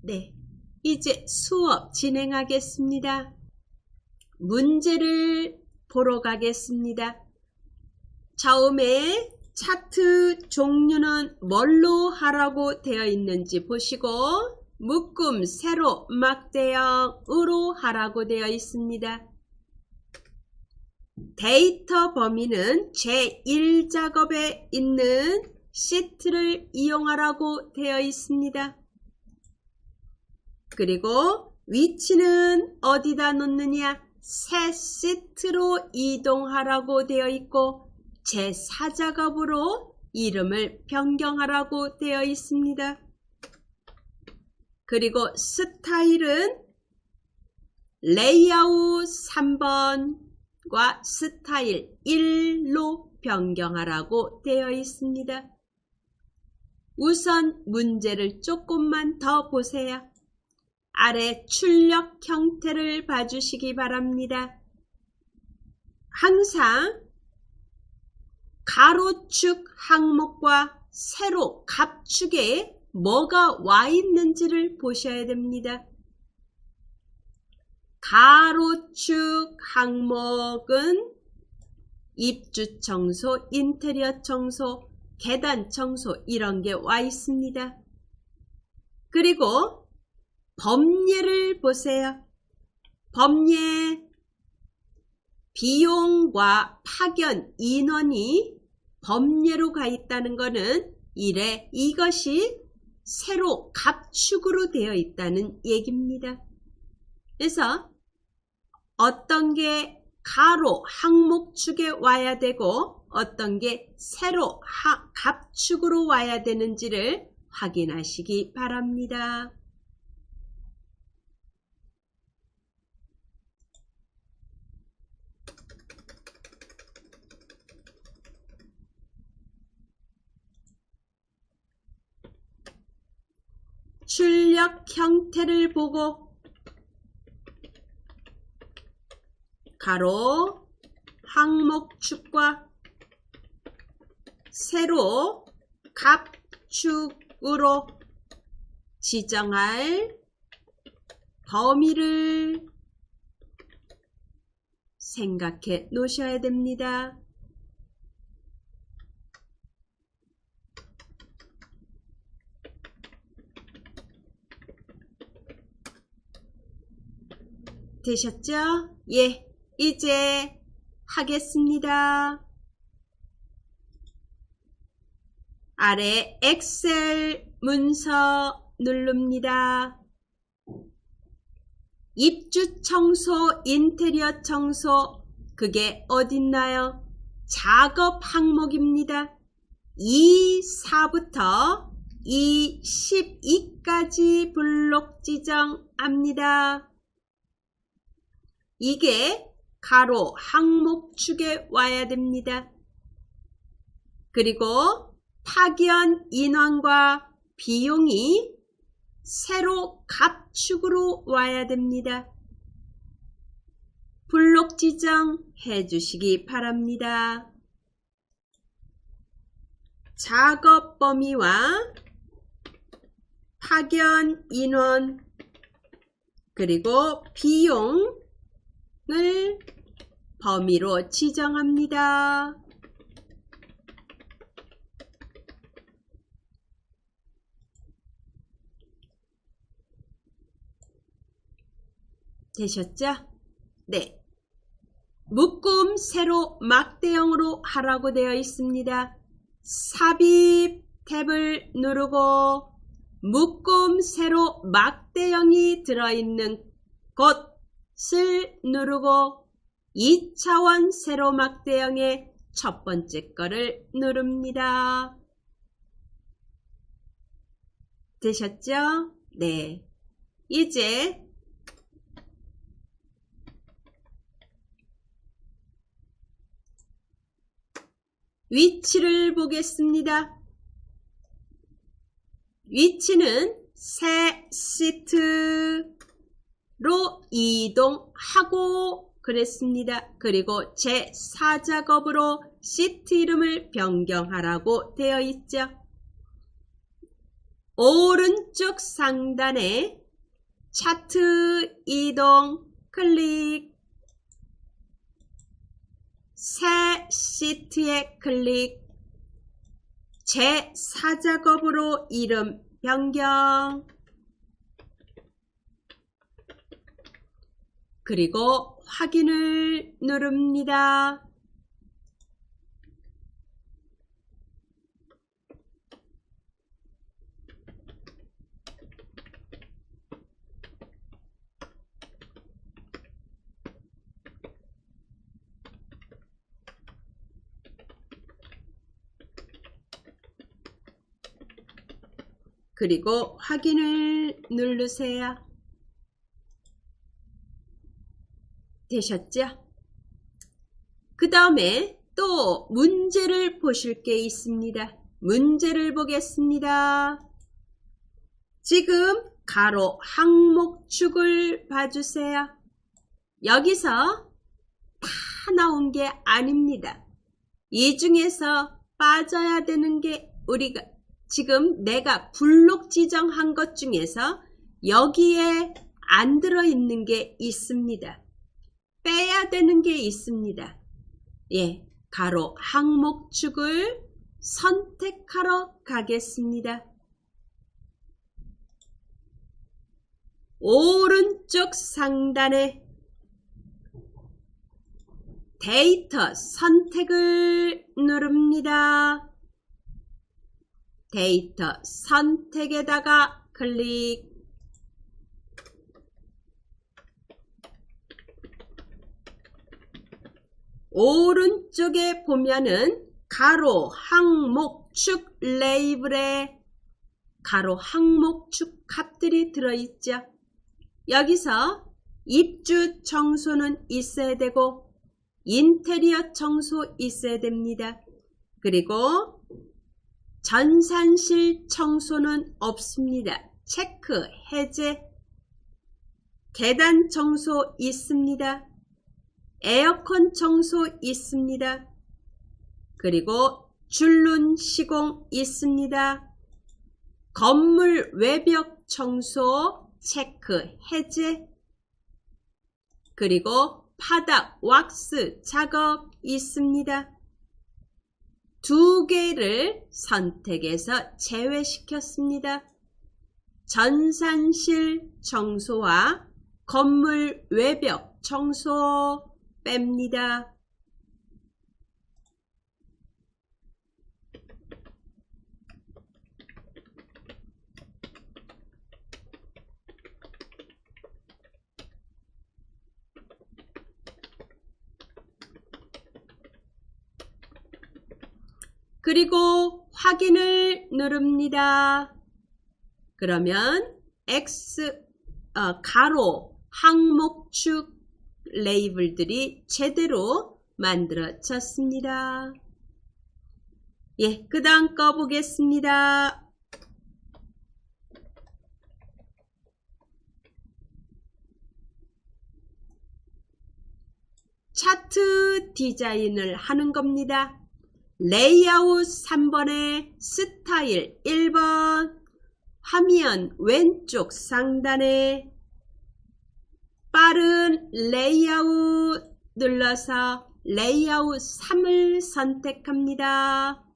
네, 이제 수업 진행하겠습니다. 문제를 보러 가겠습니다. 처음에 차트 종류는 뭘로 하라고 되어 있는지 보시고 묶음, 세로, 막대형으로 하라고 되어 있습니다. 데이터 범위는 제1작업에 있는 시트를 이용하라고 되어 있습니다. 그리고 위치는 어디다 놓느냐? 새 시트로 이동하라고 되어 있고 제4작업으로 이름을 변경하라고 되어 있습니다. 그리고 스타일은 레이아웃 3번과 스타일 1로 변경하라고 되어 있습니다. 우선 문제를 조금만 더 보세요. 아래 출력 형태를 봐주시기 바랍니다. 항상 가로축 항목과 세로 갑축에 뭐가 와 있는지를 보셔야 됩니다. 가로축 항목은 입주 청소, 인테리어 청소, 계단 청소 이런 게 와 있습니다. 그리고 범례를 보세요. 범례 비용과 파견 인원이 범례로 가 있다는 것은 이것이 세로 갑축으로 되어 있다는 얘기입니다. 그래서 어떤 게 가로 항목축에 와야 되고 어떤 게 세로 갑축으로 와야 되는지를 확인하시기 바랍니다. 출력 형태를 보고 가로 항목축과 세로 갑축으로 지정할 범위를 생각해 놓으셔야 됩니다. 되셨죠? 예, 이제 하겠습니다. 아래 엑셀 문서 누릅니다. 입주 청소, 인테리어 청소, 그게 어딨나요? 작업 항목입니다. 2.4부터 2.12까지 블록 지정합니다. 이게 가로 항목축에 와야 됩니다. 그리고 파견 인원과 비용이 세로 갑축으로 와야 됩니다. 블록 지정해 주시기 바랍니다. 작업 범위와 파견 인원 그리고 비용 을 범위로 지정합니다. 되셨죠? 네. 묶음 세로 막대형으로 하라고 되어 있습니다. 삽입 탭을 누르고 묶음 세로 막대형이 들어있는 곳을 누르고 2차원 세로 막대형의 첫 번째 거를 누릅니다. 되셨죠? 네. 이제 위치를 보겠습니다. 위치는 새 시트로 이동하고 그랬습니다. 그리고 제4작업으로 시트 이름을 변경하라고 되어 있죠. 오른쪽 상단에 차트 이동 클릭, 새 시트에 클릭, 제4작업으로 이름 변경, 그리고 확인을 누릅니다. 그리고 확인을 누르세요. 되셨죠? 그 다음에 또 문제를 보실 게 있습니다. 문제를 보겠습니다. 지금 가로 항목축을 봐주세요. 여기서 다 나온 게 아닙니다. 이 중에서 빠져야 되는 게 우리가 지금 내가 블록 지정한 것 중에서 여기에 안 들어있는 게 있습니다. 빼야 되는 게 있습니다. 예, 가로 항목축을 선택하러 가겠습니다. 오른쪽 상단에 데이터 선택을 누릅니다. 데이터 선택에다가 클릭, 오른쪽에 보면은 가로 항목축 레이블에 가로 항목축 값들이 들어있죠. 여기서 입주 청소는 있어야 되고 인테리어 청소 있어야 됩니다. 그리고 전산실 청소는 없습니다. 체크 해제. 계단 청소 있습니다. 에어컨 청소 있습니다. 그리고 줄눈 시공 있습니다. 건물 외벽 청소 체크 해제. 그리고 바닥 왁스 작업 있습니다. 두 개를 선택해서 제외시켰습니다. 전산실 청소와 건물 외벽 청소 뺍니다. 그리고 확인을 누릅니다. 그러면 가로 항목축 레이블들이 제대로 만들어졌습니다. 예, 그 다음 거 보겠습니다. 차트 디자인을 하는 겁니다. 레이아웃 3번에 스타일 1번, 화면 왼쪽 상단에 빠른 레이아웃 눌러서 레이아웃 3을 선택합니다.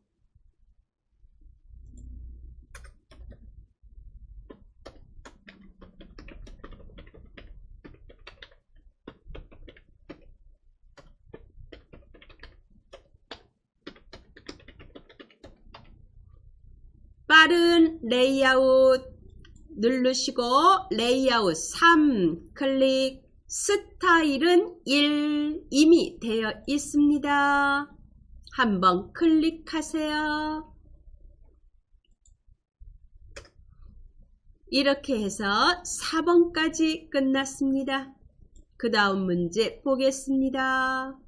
빠른 레이아웃 누르시고 레이아웃 3 클릭. 스타일은 1 이미 되어 있습니다. 한번 클릭하세요. 이렇게 해서 4번까지 끝났습니다. 그 다음 문제 보겠습니다.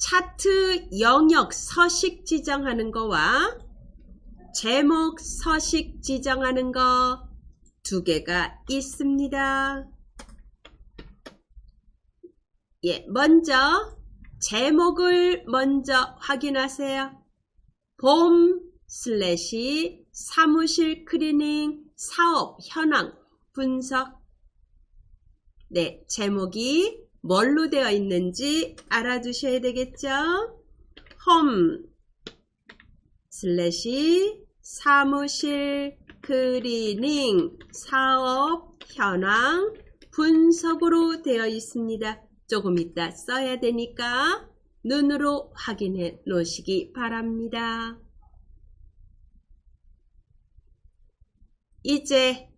차트 영역 서식 지정하는 거와 제목 서식 지정하는 거 2개가 있습니다. 예, 먼저 제목을 먼저 확인하세요. 봄 / 사무실 클리닝 사업 현황 분석. 네, 제목이 뭘로 되어 있는지 알아두셔야 되겠죠? 홈 / 사무실 클리닝 사업 현황 분석으로 되어 있습니다. 조금 이따 써야 되니까 눈으로 확인해 놓으시기 바랍니다. 이제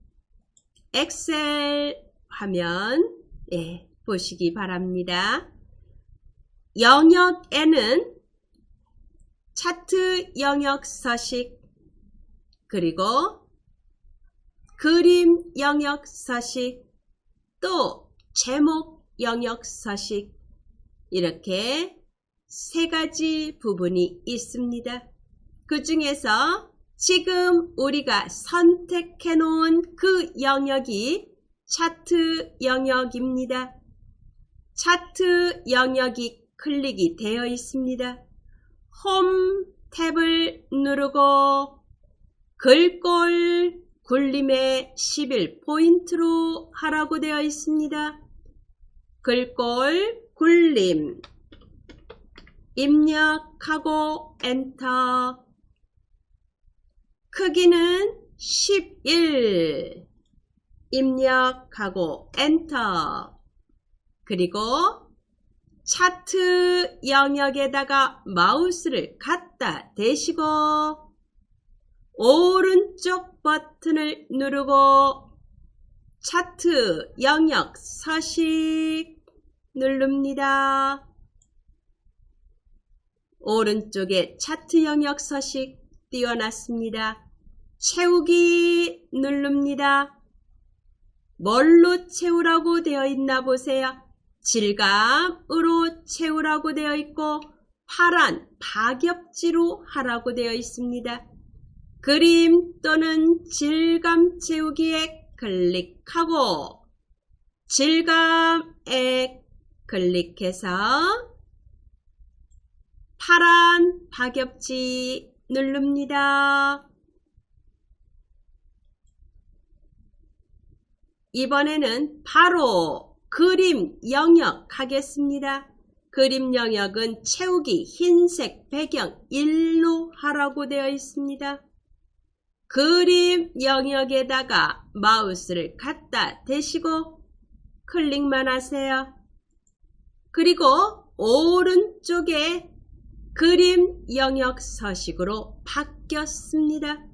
엑셀 화면 보시기 바랍니다. 영역에는 차트 영역 서식, 그리고 그림 영역 서식, 또 제목 영역 서식, 이렇게 3가지 부분이 있습니다. 그 중에서 지금 우리가 선택해 놓은 그 영역이 차트 영역입니다. 차트 영역이 클릭이 되어 있습니다. 홈 탭을 누르고 글꼴 굴림의 11포인트로 하라고 되어 있습니다. 글꼴 굴림 입력하고 엔터. 크기는 11 입력하고 엔터. 그리고 차트 영역에다가 마우스를 갖다 대시고 오른쪽 버튼을 누르고 차트 영역 서식 누릅니다. 오른쪽에 차트 영역 서식 띄워놨습니다. 채우기 누릅니다. 뭘로 채우라고 되어 있나 보세요. 질감으로 채우라고 되어 있고 파란 박엽지로 하라고 되어 있습니다. 그림 또는 질감 채우기에 클릭하고 질감에 클릭해서 파란 박엽지 누릅니다. 이번에는 바로 그림 영역 하겠습니다. 그림 영역은 채우기 흰색 배경 1로 하라고 되어 있습니다. 그림 영역에다가 마우스를 갖다 대시고 클릭만 하세요. 그리고 오른쪽에 그림 영역 서식으로 바뀌었습니다.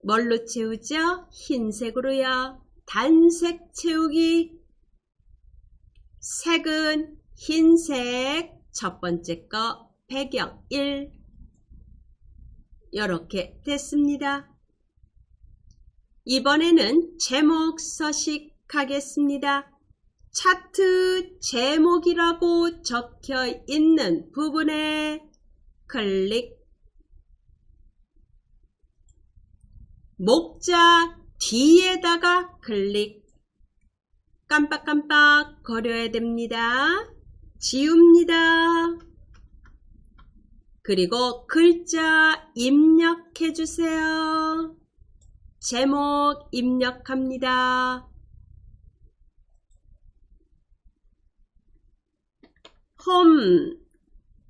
뭘로 채우죠? 흰색으로요. 단색 채우기. 색은 흰색, 첫 번째 거 배경 1. 이렇게 됐습니다. 이번에는 제목 서식 하겠습니다. 차트 제목이라고 적혀 있는 부분에 클릭. 목자 뒤에다가 클릭. 깜빡깜빡 거려야 됩니다. 지웁니다. 그리고 글자 입력해 주세요. 제목 입력합니다. 홈 /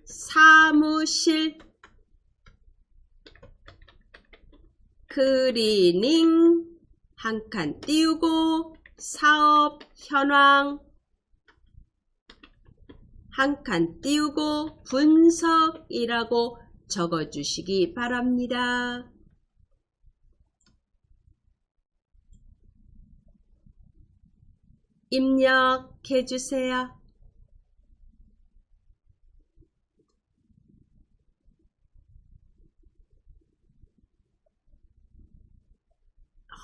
사무실 클리닝 한 칸 띄우고 사업 현황 한 칸 띄우고 분석이라고 적어주시기 바랍니다. 입력해 주세요.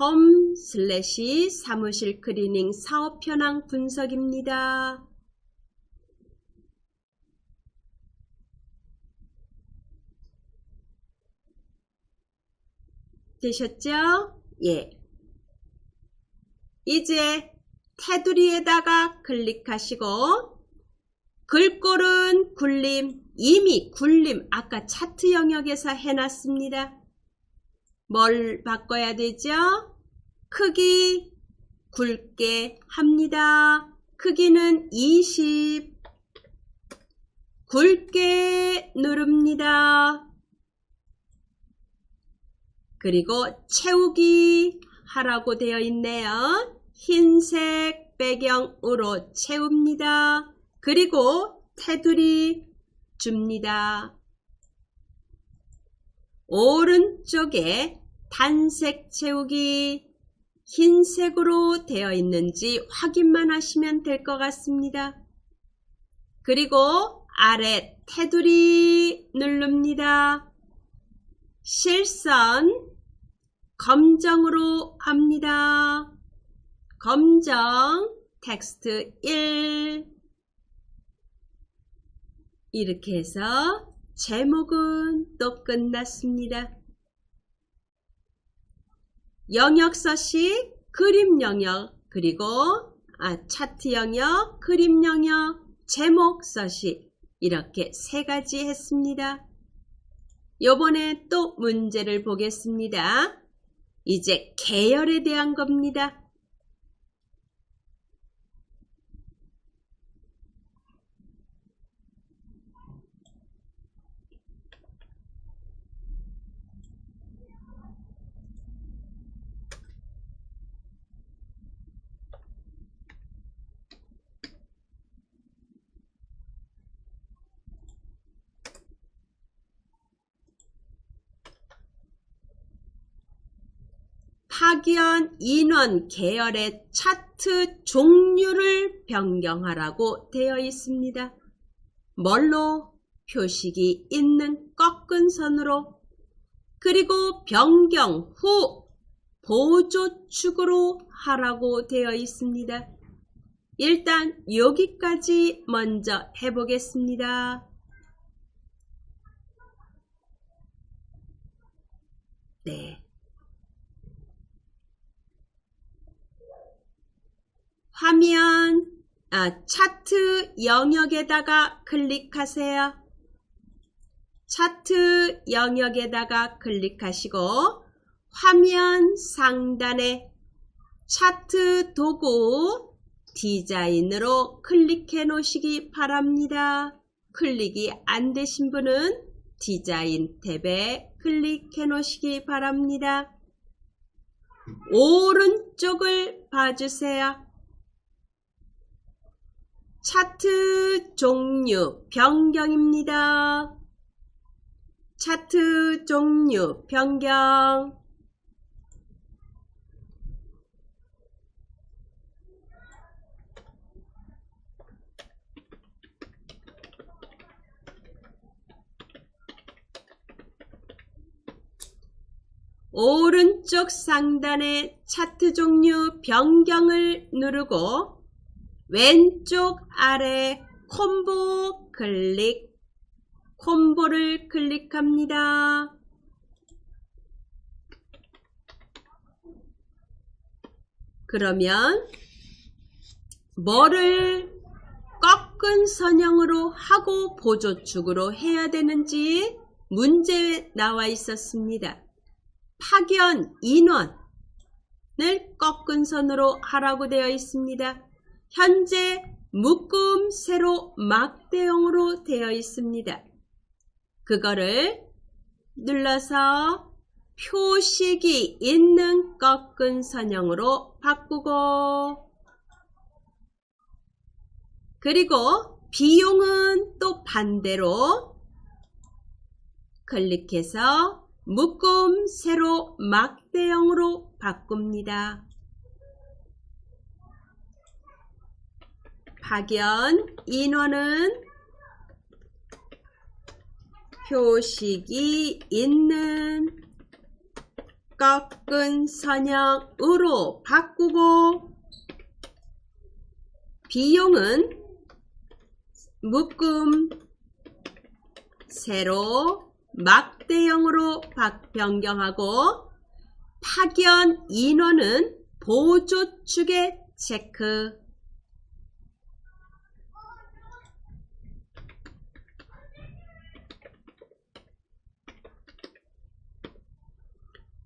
홈 / 사무실 클리닝 사업 현황 분석입니다. 되셨죠? 예. 이제 테두리에다가 클릭하시고 글꼴은 굴림, 이미 굴림 아까 차트 영역에서 해놨습니다. 뭘 바꿔야 되죠? 크기 굵게 합니다. 크기는 20, 굵게 누릅니다. 그리고 채우기 하라고 되어 있네요. 흰색 배경으로 채웁니다. 그리고 테두리 줍니다. 오른쪽에 단색 채우기 흰색으로 되어 있는지 확인만 하시면 될 것 같습니다. 그리고 아래 테두리 누릅니다. 실선 검정으로 합니다. 검정 텍스트 1 이렇게 해서 제목은 또 끝났습니다. 영역 서식, 그림 영역, 그리고 차트 영역, 그림 영역, 제목 서식 이렇게 세 가지 했습니다. 요번에 또 문제를 보겠습니다. 이제 계열에 대한 겁니다. 파견 인원 계열의 차트 종류를 변경하라고 되어 있습니다. 뭘로? 표식이 있는 꺾은 선으로, 그리고 변경 후 보조축으로 하라고 되어 있습니다. 일단 여기까지 먼저 해보겠습니다. 네. 화면 차트 영역에다가 클릭하세요. 차트 영역에다가 클릭하시고 화면 상단에 차트 도구 디자인으로 클릭해 놓으시기 바랍니다. 클릭이 안 되신 분은 디자인 탭에 클릭해 놓으시기 바랍니다. 오른쪽을 봐주세요. 차트 종류 변경입니다. 차트 종류 변경. 오른쪽 상단에 차트 종류 변경을 누르고 왼쪽 아래 콤보 클릭, 콤보를 클릭합니다. 그러면 뭐를 꺾은 선형으로 하고 보조축으로 해야 되는지 문제에 나와 있었습니다. 파견 인원을 꺾은 선으로 하라고 되어 있습니다. 현재 묶음 세로 막대형으로 되어 있습니다. 그거를 눌러서 표식이 있는 꺾은 선형으로 바꾸고, 그리고 비용은 또 반대로 클릭해서 묶음 세로 막대형으로 바꿉니다. 파견 인원은 표식이 있는 꺾은 선형으로 바꾸고, 비용은 묶음 세로 막대형으로 변경하고, 파견 인원은 보조축에 체크.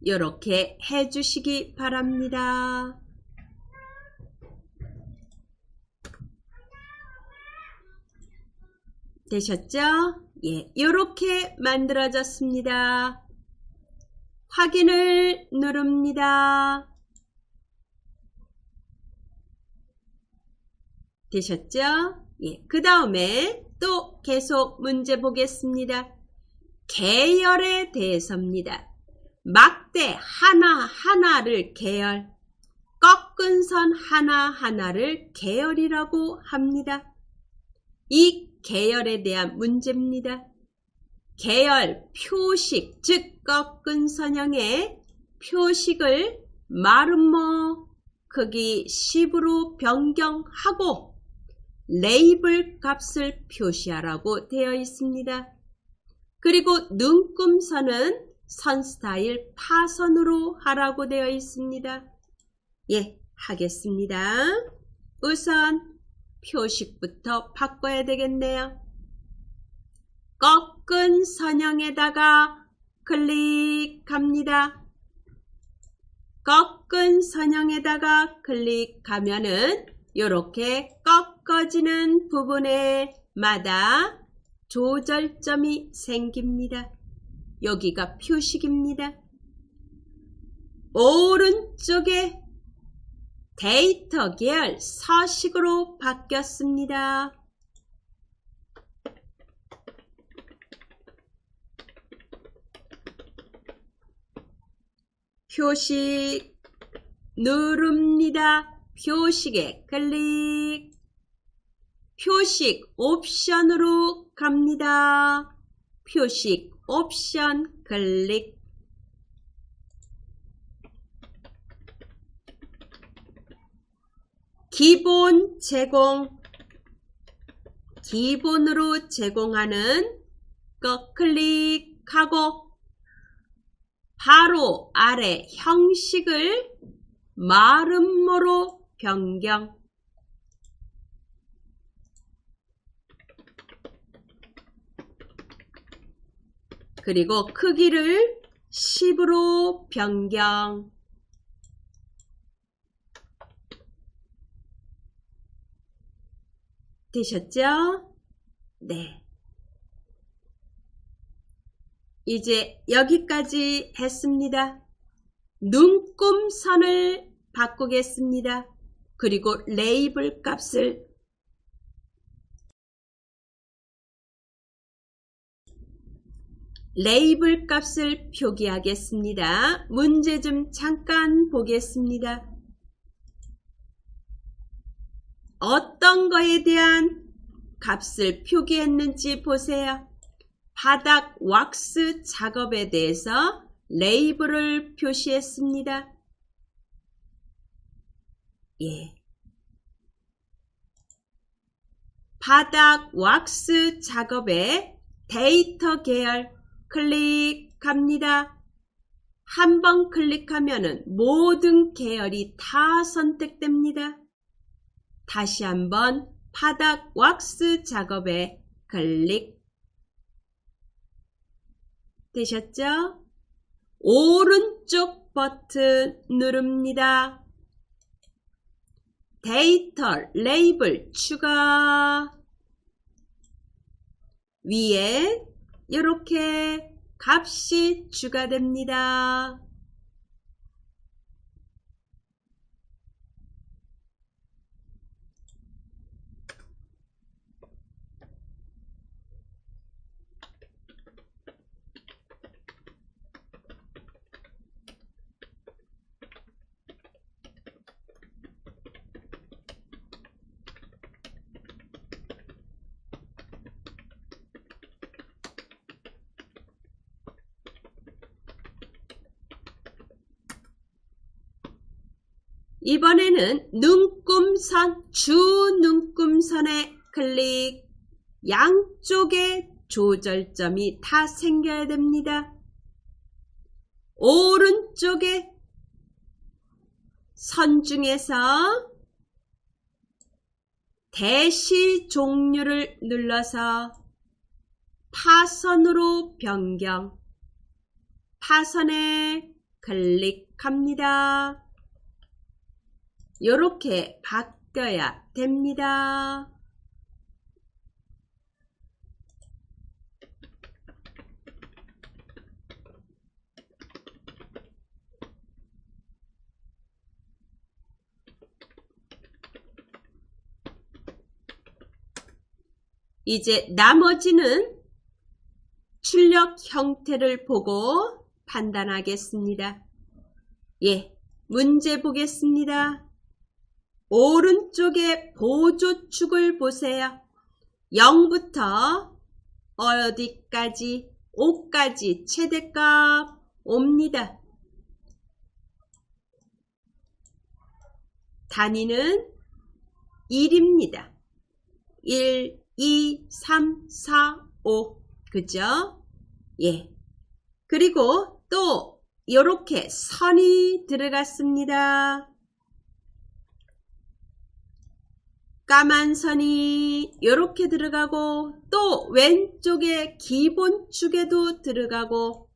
이렇게 해주시기 바랍니다. 되셨죠? 예, 이렇게 만들어졌습니다. 확인을 누릅니다. 되셨죠? 예, 그 다음에 또 계속 문제 보겠습니다. 계열에 대해서입니다. 막대 하나하나를 계열, 꺾은 선 하나하나를 계열이라고 합니다. 이 계열에 대한 문제입니다. 계열 표식, 즉 꺾은 선형의 표식을 마름모 크기 10으로 변경하고 레이블 값을 표시하라고 되어 있습니다. 그리고 눈금선은 선 스타일 파선으로 하라고 되어 있습니다. 예, 하겠습니다. 우선 표식부터 바꿔야 되겠네요. 꺾은 선형에다가 클릭합니다. 꺾은 선형에다가 클릭하면은 이렇게 꺾어지는 부분에마다 조절점이 생깁니다. 여기가 표식입니다. 오른쪽에 데이터 계열 서식으로 바뀌었습니다. 표식 누릅니다. 표식에 클릭. 표식 옵션으로 갑니다. 표식 옵션 클릭. 기본 제공. 기본으로 제공하는 거 클릭하고 바로 아래 형식을 마름모로 변경. 그리고 크기를 10으로 변경. 되셨죠? 네. 이제 여기까지 했습니다. 눈금선을 바꾸겠습니다. 그리고 레이블 값을 표기하겠습니다. 문제 좀 잠깐 보겠습니다. 어떤 거에 대한 값을 표기했는지 보세요. 바닥 왁스 작업에 대해서 레이블을 표시했습니다. 예. 바닥 왁스 작업에 데이터 계열 클릭합니다. 한번 클릭하면은 모든 계열이 다 선택됩니다. 다시 한번 바닥 왁스 작업에 클릭. 되셨죠? 오른쪽 버튼 누릅니다. 데이터 레이블 추가. 위에 이렇게 값이 추가됩니다. 이번에는 눈금선, 주 눈금선에 클릭. 양쪽에 조절점이 다 생겨야 됩니다. 오른쪽에 선 중에서 대시 종류를 눌러서 파선으로 변경, 파선에 클릭합니다. 이렇게 바뀌어야 됩니다. 이제 나머지는 출력 형태를 보고 판단하겠습니다. 예, 문제 보겠습니다. 오른쪽에 보조축을 보세요. 0부터 어디까지? 5까지 최대값 옵니다. 단위는 1입니다. 1, 2, 3, 4, 5. 그죠? 예. 그리고 또 이렇게 선이 들어갔습니다. 까만 선이 이렇게 들어가고 또 왼쪽에 기본축에도 들어가고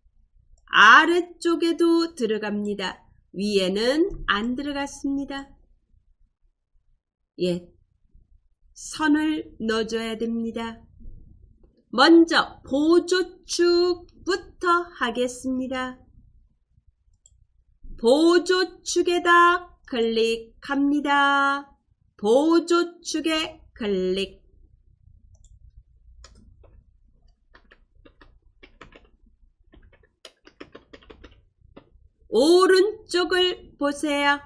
아래쪽에도 들어갑니다. 위에는 안 들어갔습니다. 예, 선을 넣어줘야 됩니다. 먼저 보조축부터 하겠습니다. 보조축에다 클릭합니다. 보조축에 클릭. 오른쪽을 보세요.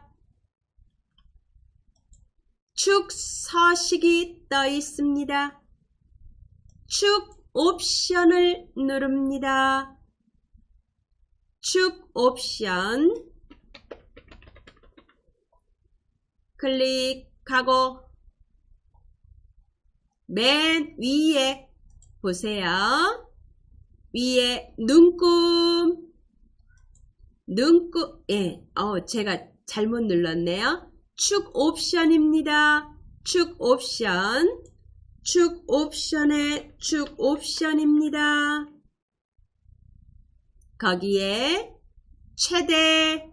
축 서식이 떠 있습니다. 축 옵션을 누릅니다. 축 옵션 클릭하고 맨 위에 보세요. 위에 눈금, 예, 제가 잘못 눌렀네요. 축 옵션입니다. 축 옵션, 축 옵션의 축 옵션입니다. 거기에 최대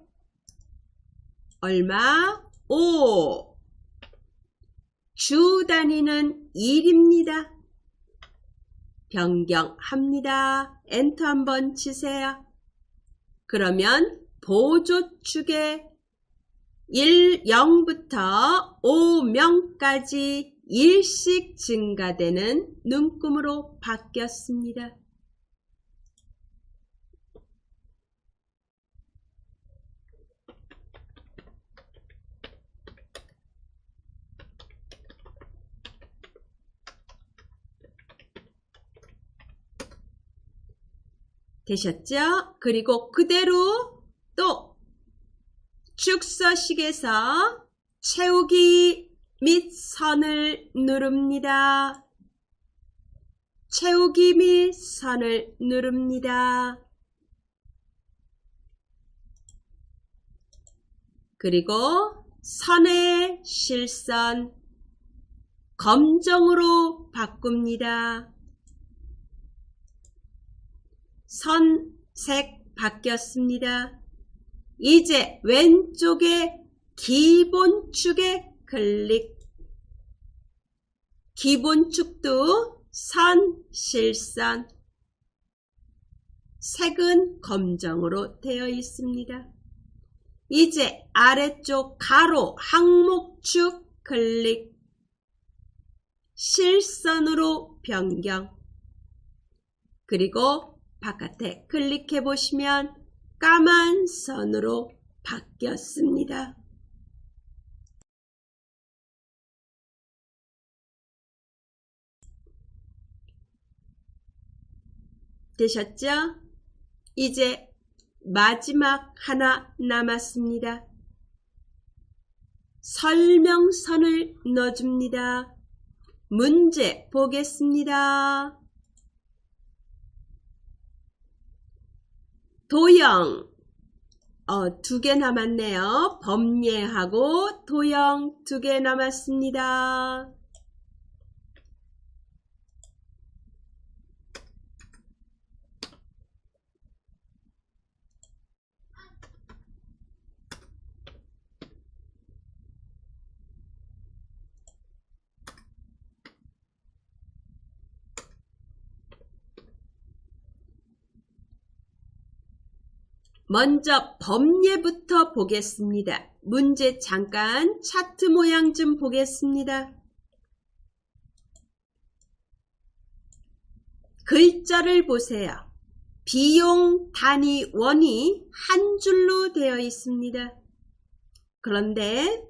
얼마? 5. 주 단위는 1입니다. 변경합니다. 엔터 한번 치세요. 그러면 보조축에 0부터 5명까지 1씩 증가되는 눈금으로 바뀌었습니다. 되셨죠? 그리고 그대로 또 축서식에서 채우기 및 선을 누릅니다. 채우기 및 선을 누릅니다. 그리고 선의 실선 검정으로 바꿉니다. 선색 바뀌었습니다. 이제 왼쪽에 기본축에 클릭. 기본축도 선, 실선. 색은 검정으로 되어 있습니다. 이제 아래쪽 가로 항목축 클릭. 실선으로 변경. 그리고 바깥에 클릭해 보시면 까만 선으로 바뀌었습니다. 되셨죠? 이제 마지막 하나 남았습니다. 설명선을 넣어줍니다. 문제 보겠습니다. 도형 두 개 남았네요. 범예하고 도형 2개 남았습니다. 먼저 범예부터 보겠습니다. 문제 잠깐 차트 모양 좀 보겠습니다. 글자를 보세요. 비용 단위 원이 한 줄로 되어 있습니다. 그런데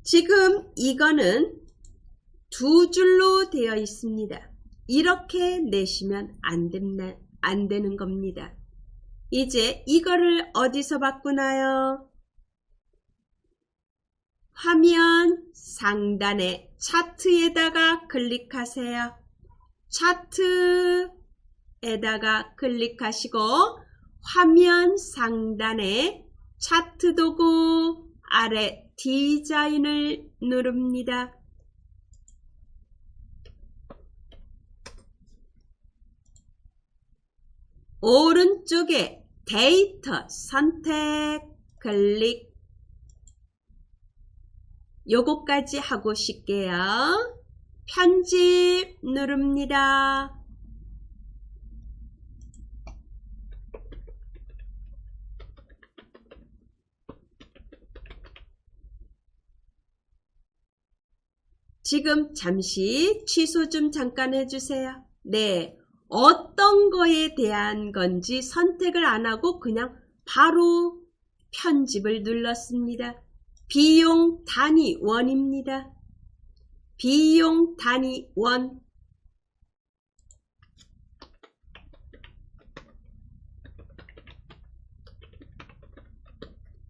지금 이거는 두 줄로 되어 있습니다. 이렇게 내시면 안 되는 겁니다. 이제 이거를 어디서 바꾸나요? 화면 상단에 차트에다가 클릭하세요. 차트에다가 클릭하시고 화면 상단에 차트 도구 아래 디자인을 누릅니다. 오른쪽에 데이터 선택 클릭. 요거까지 하고 싶게요. 편집 누릅니다. 지금 잠시 취소 좀 잠깐 해주세요. 네, 어떤 거에 대한 건지 선택을 안 하고 그냥 바로 편집을 눌렀습니다. 비용 단위 원입니다. 비용 단위 원.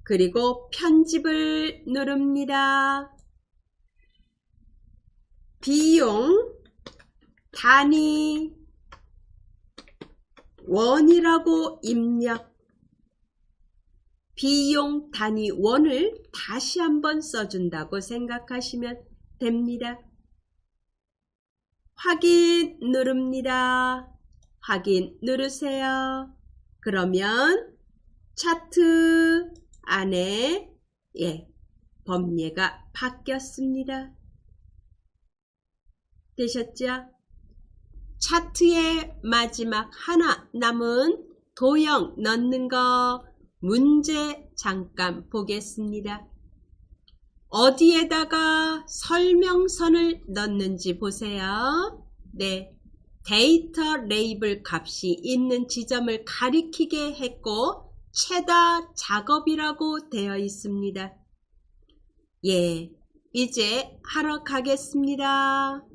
그리고 편집을 누릅니다. 비용 단위 원이라고 입력. 비용 단위 원을 다시 한번 써준다고 생각하시면 됩니다. 확인 누릅니다. 확인 누르세요. 그러면 차트 안에 범예가 바뀌었습니다. 되셨죠? 차트의 마지막 하나 남은 도형 넣는 거 문제 잠깐 보겠습니다. 어디에다가 설명선을 넣는지 보세요. 네, 데이터 레이블 값이 있는 지점을 가리키게 했고 최다 작업이라고 되어 있습니다. 예, 이제 하러 가겠습니다.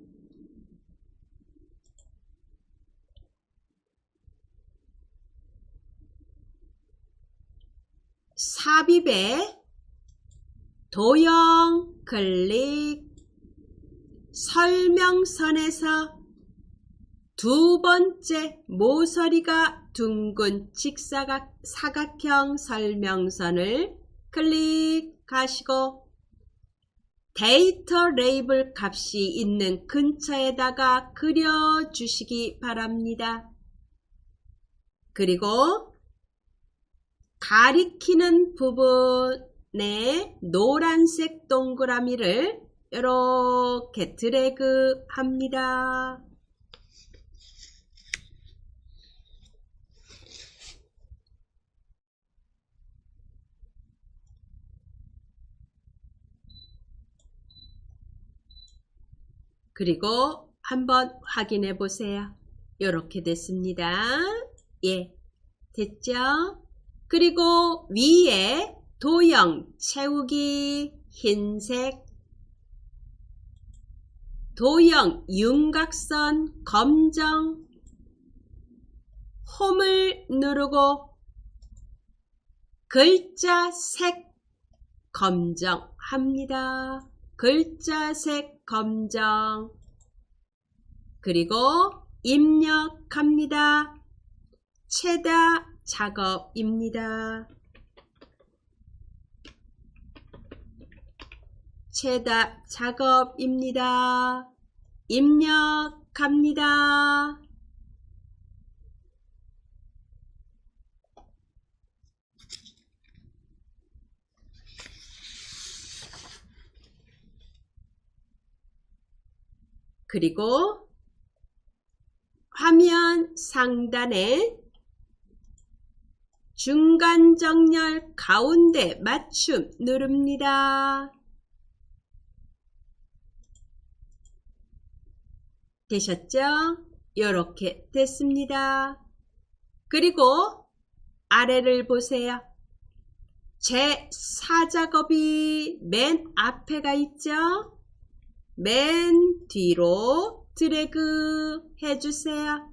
삽입에 도형 클릭. 설명선에서 두 번째 모서리가 둥근 사각형 설명선을 클릭하시고 데이터 레이블 값이 있는 근처에다가 그려주시기 바랍니다. 그리고 가리키는 부분에 노란색 동그라미를 이렇게 드래그 합니다. 그리고 한번 확인해 보세요. 이렇게 됐습니다. 예, 됐죠? 그리고 위에 도형 채우기 흰색, 도형 윤곽선 검정, 홈을 누르고 글자 색 검정 합니다. 글자 색 검정. 그리고 입력합니다. 최다 작업입니다. 최다 작업입니다. 입력합니다. 그리고 화면 상단에 중간 정렬 가운데 맞춤 누릅니다. 되셨죠? 이렇게 됐습니다. 그리고 아래를 보세요. 제 4작업이 맨 앞에가 있죠? 맨 뒤로 드래그 해주세요.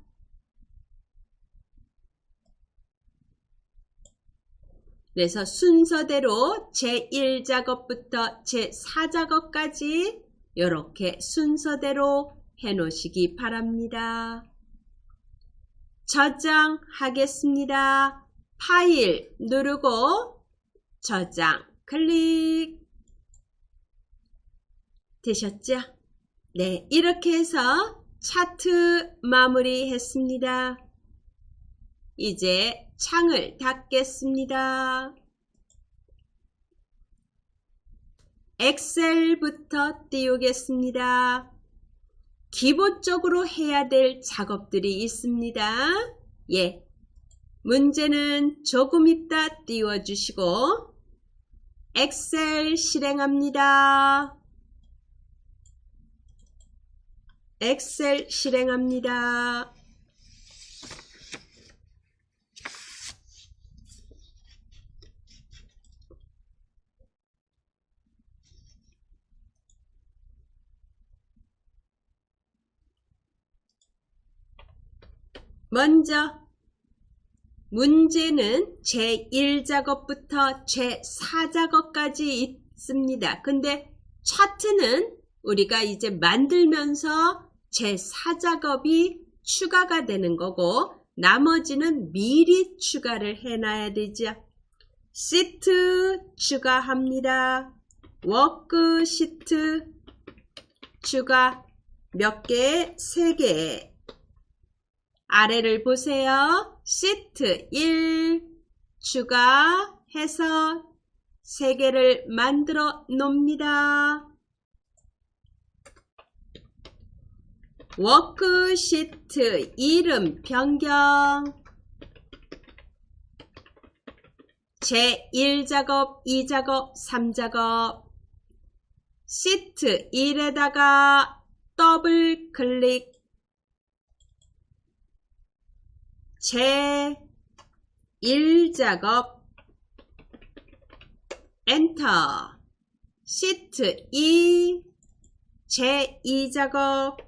그래서 순서대로 제1작업부터 제4작업까지 이렇게 순서대로 해 놓으시기 바랍니다. 저장하겠습니다. 파일 누르고 저장 클릭. 되셨죠? 네, 이렇게 해서 차트 마무리했습니다. 이제 창을 닫겠습니다. 엑셀부터 띄우겠습니다. 기본적으로 해야 될 작업들이 있습니다. 예, 문제는 조금 이따 띄워주시고 엑셀 실행합니다. 엑셀 실행합니다. 먼저 문제는 제1작업부터 제4작업까지 있습니다. 근데 차트는 우리가 이제 만들면서 제4작업이 추가가 되는 거고 나머지는 미리 추가를 해놔야 되죠. 시트 추가합니다. 워크시트 추가 몇 개? 3개. 아래를 보세요. 시트 1 추가해서 3개를 만들어 놓습니다. 워크시트 이름 변경. 제1작업, 2작업, 3작업. 시트 1에다가 더블 클릭. 제1작업 엔터. 시트 2 제2작업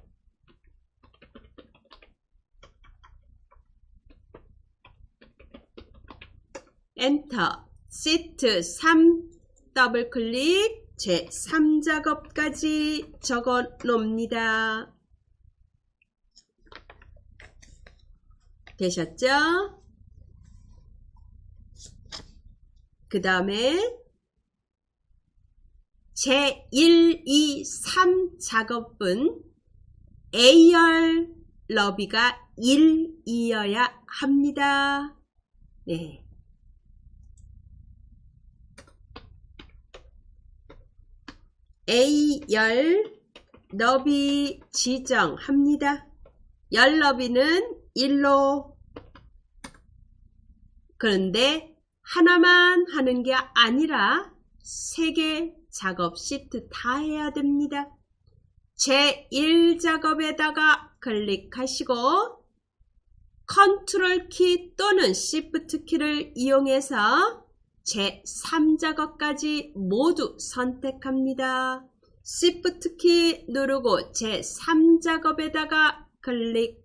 엔터. 시트 3 더블 클릭. 제3작업까지 적어 놓습니다. 되셨죠? 그 다음에 제1, 2, 3 작업은 A열 너비가 1이어야 합니다. 네. A열 너비 지정합니다. 열 너비는 1로. 그런데 하나만 하는 게 아니라 3개 작업 시트 다 해야 됩니다. 제1작업에다가 클릭하시고 컨트롤 키 또는 Shift 키를 이용해서 제3작업까지 모두 선택합니다. Shift 키 누르고 제3작업에다가 클릭.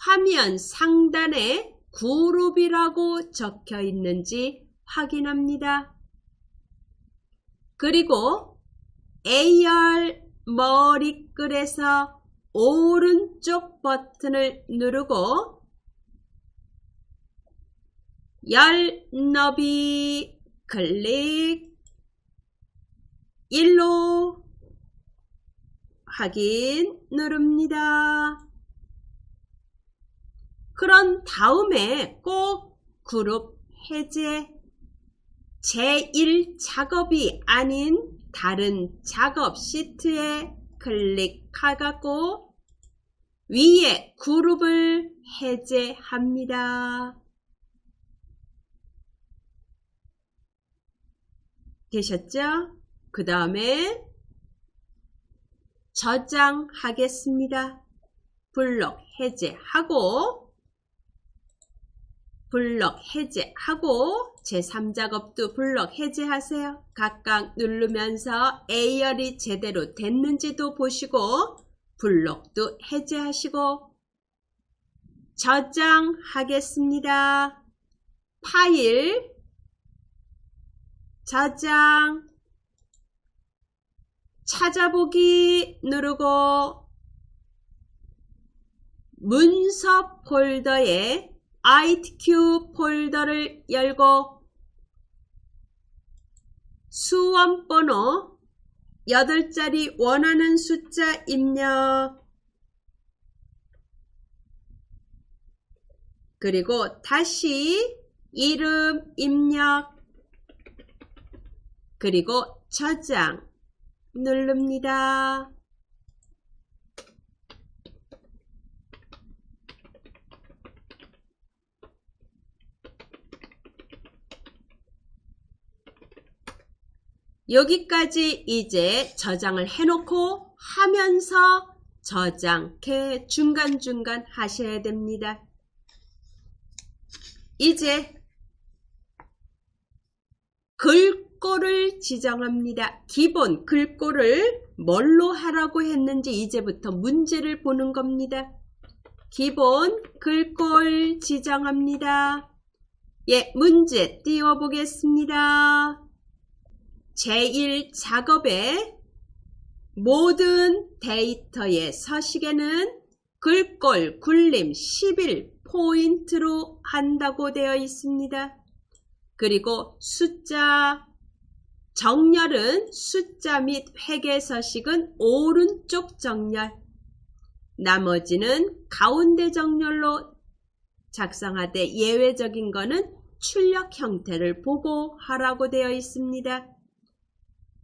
화면 상단에 그룹이라고 적혀 있는지 확인합니다. 그리고 A열 머리글에서 오른쪽 버튼을 누르고 열 너비 클릭 1로 확인 누릅니다. 그런 다음에 꼭 그룹 해제 제1작업이 아닌 다른 작업 시트에 클릭하고 위에 그룹을 해제합니다. 되셨죠? 그 다음에 저장하겠습니다. 블록 해제하고 제3작업도 블록 해제하세요. 각각 누르면서 A열이 제대로 됐는지도 보시고 블록도 해제하시고 저장하겠습니다. 파일 저장 찾아보기 누르고 문서 폴더에 ITQ 폴더를 열고 수험번호 8자리 원하는 숫자 입력 그리고 다시 이름 입력 그리고 저장 누릅니다. 여기까지 이제 저장을 해놓고 하면서 저장해 중간중간 하셔야 됩니다. 이제 글꼴을 지정합니다. 기본 글꼴을 뭘로 하라고 했는지 이제부터 문제를 보는 겁니다. 기본 글꼴 지정합니다. 예, 문제 띄워보겠습니다. 제1작업의 모든 데이터의 서식에는 글꼴 굴림 11포인트로 한다고 되어 있습니다. 그리고 숫자 정렬은 숫자 및 회계 서식은 오른쪽 정렬, 나머지는 가운데 정렬로 작성하되 예외적인 거는 출력 형태를 보고 하라고 되어 있습니다.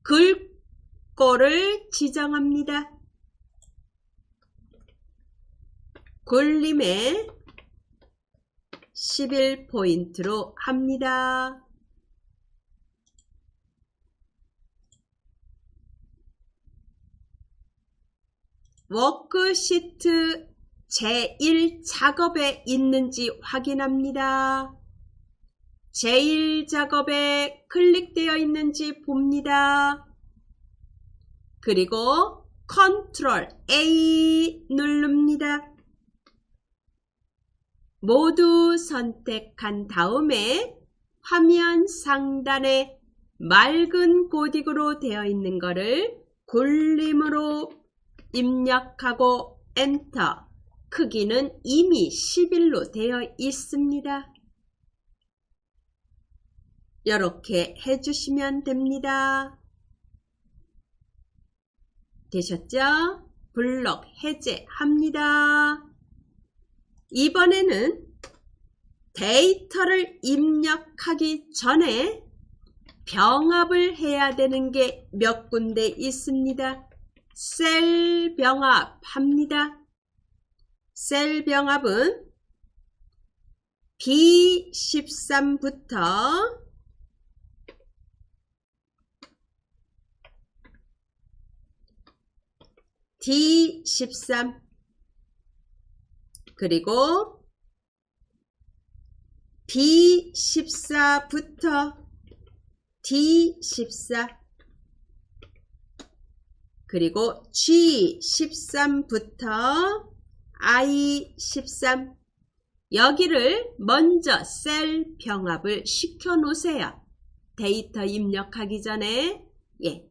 글꼴을 지정합니다. 굴림에 11포인트로 합니다. 워크시트 제1작업에 있는지 확인합니다. 제1작업에 클릭되어 있는지 봅니다. 그리고 컨트롤 A 누릅니다. 모두 선택한 다음에 화면 상단에 맑은 고딕으로 되어 있는 것을 굴림으로 입력하고 엔터. 크기는 이미 11로 되어 있습니다. 이렇게 해주시면 됩니다. 되셨죠? 블록 해제합니다. 이번에는 데이터를 입력하기 전에 병합을 해야 되는 게 몇 군데 있습니다. 셀 병합합니다. 셀 병합은 B13부터 D13 그리고 B14부터 D14 그리고 G13부터 I13 여기를 먼저 셀 병합을 시켜 놓으세요. 데이터 입력하기 전에. 예.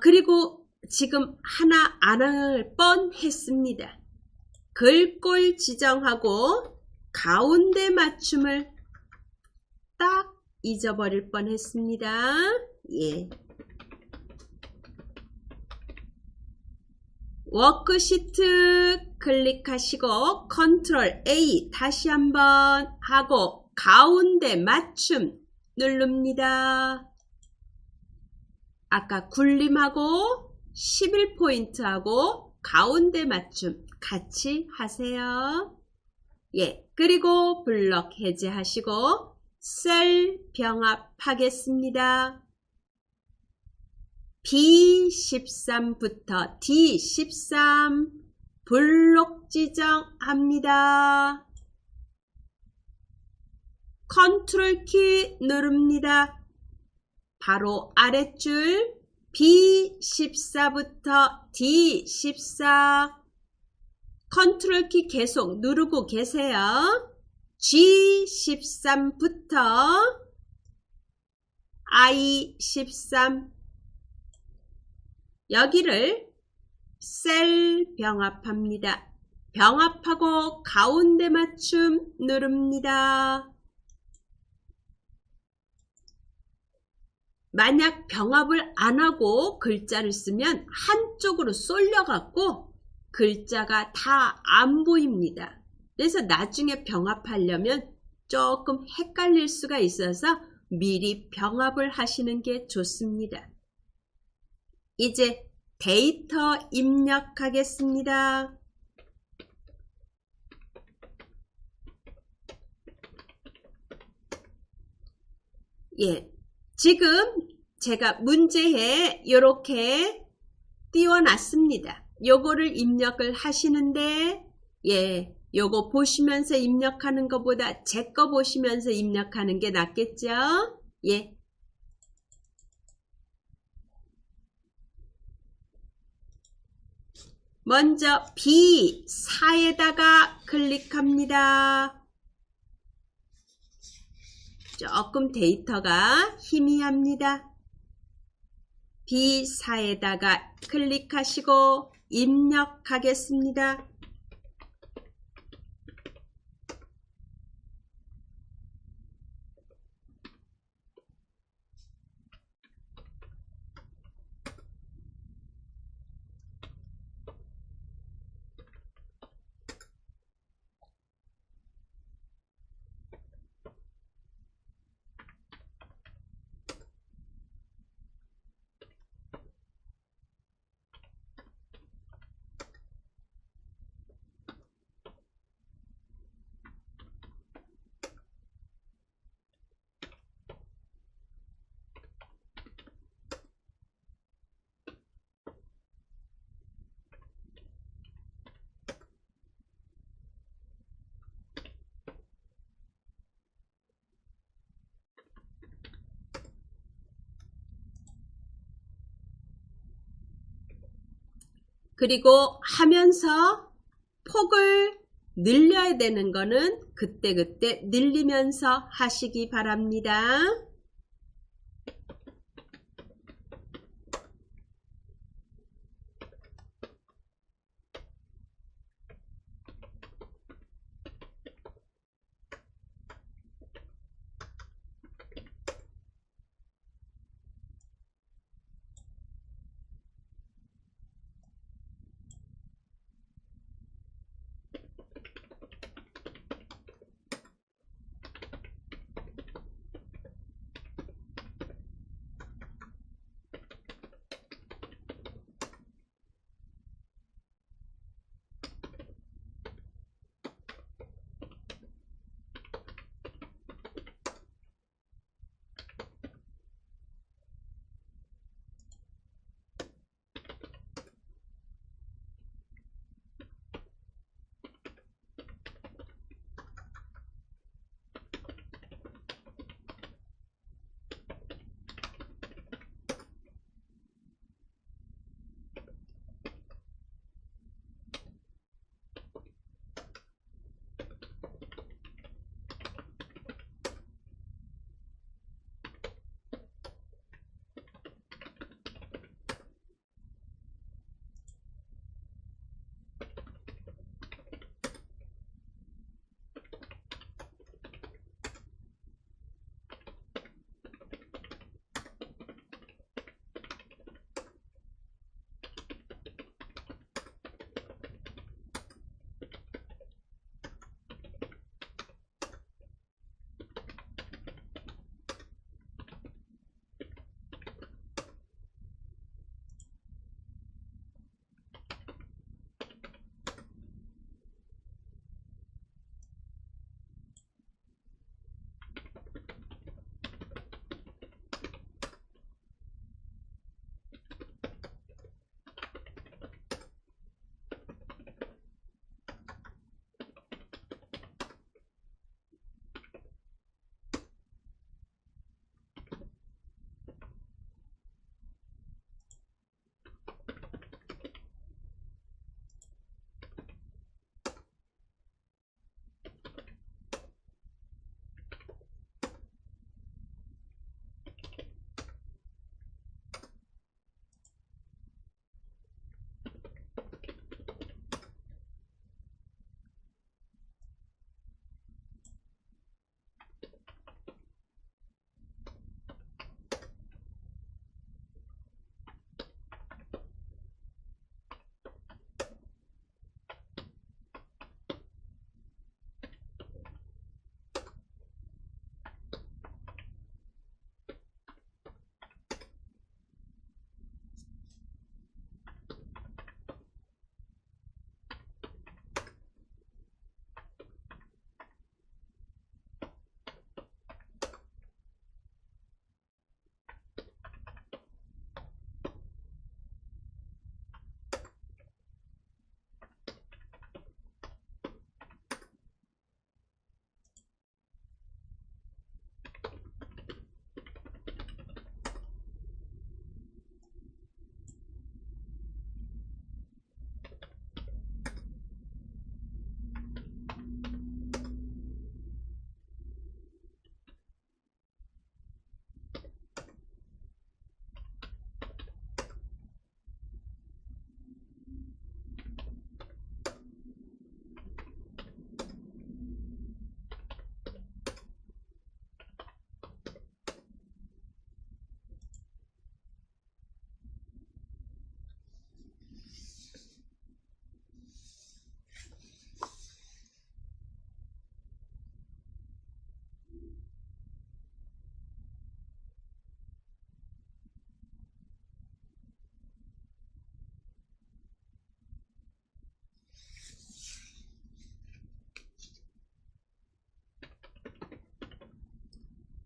그리고 지금 하나 안 할 뻔했습니다. 글꼴 지정하고 가운데 맞춤을 잊어버릴 뻔했습니다. 예. 워크시트 클릭하시고 컨트롤 A 다시 한번 하고 가운데 맞춤 누릅니다. 아까 굴림하고 11포인트하고 가운데 맞춤 같이 하세요. 예, 그리고 블럭 해제하시고 셀 병합하겠습니다. B13부터 D13 블록 지정합니다. 컨트롤 키 누릅니다. 바로 아랫줄 B14부터 D14 컨트롤 키 계속 누르고 계세요. G13부터 I13 여기를 셀 병합합니다. 병합하고 가운데 맞춤 누릅니다. 만약 병합을 안하고 글자를 쓰면 한쪽으로 쏠려갖고 글자가 다 안 보입니다. 그래서 나중에 병합하려면 조금 헷갈릴 수가 있어서 미리 병합을 하시는 게 좋습니다. 이제 데이터 입력하겠습니다. 예, 지금 제가 문제에 이렇게 띄워놨습니다. 요거를 입력을 하시는데 예, 요거 보시면서 입력하는 것보다 제 거 보시면서 입력하는 게 낫겠죠? 예. 먼저 B4에다가 클릭합니다. 조금 데이터가 희미합니다. B4에다가 클릭하시고 입력하겠습니다. 그리고 하면서 폭을 늘려야 되는 거는 그때그때 늘리면서 하시기 바랍니다.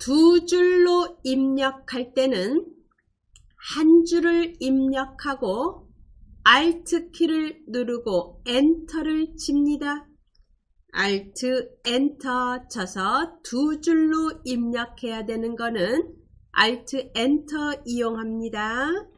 두 줄로 입력할 때는 한 줄을 입력하고 Alt 키를 누르고 엔터를 칩니다. Alt 엔터 쳐서 두 줄로 입력해야 되는 거는 Alt 엔터 이용합니다.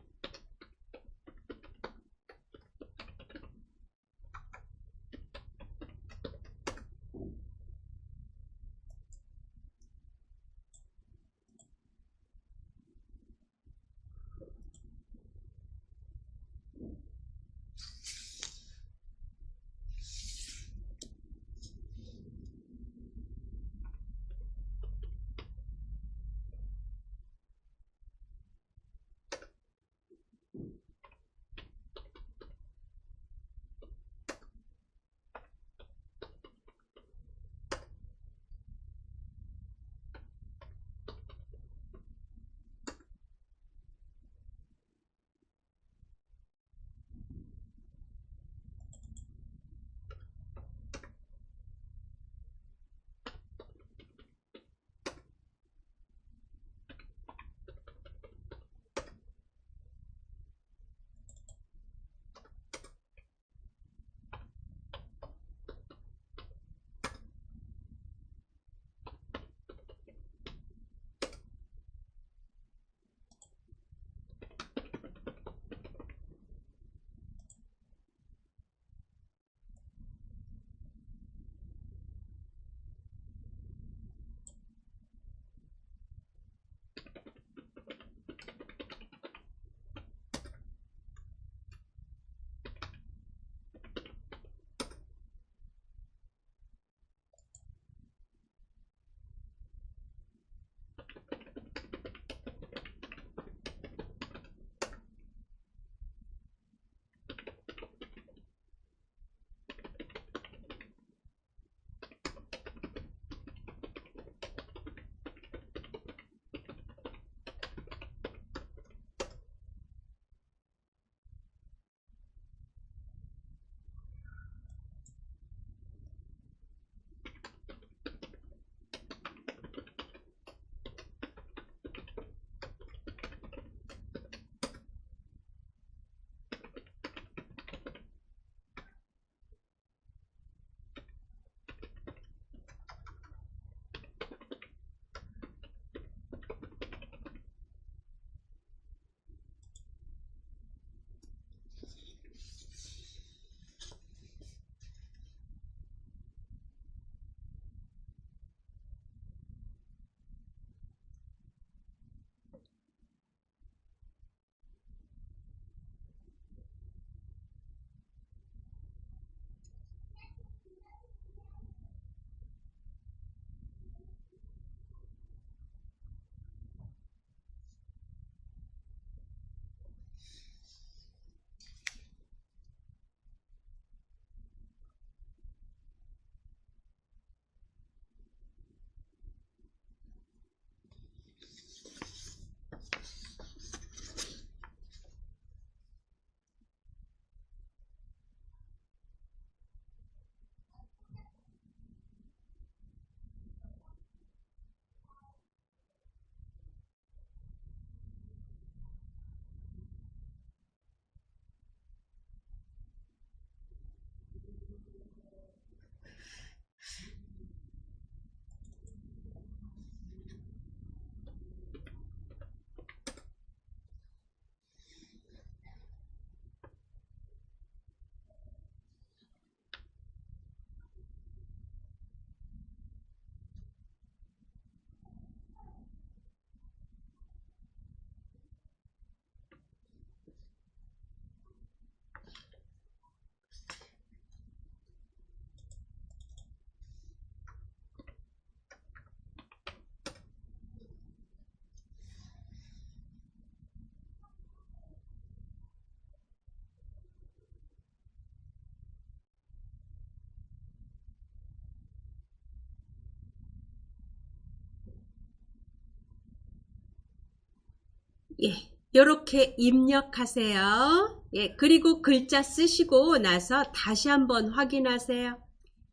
예, 이렇게 입력하세요. 예, 그리고 글자 쓰시고 나서 다시 한번 확인하세요.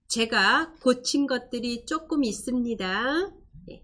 제가 고친 것들이 조금 있습니다. 예.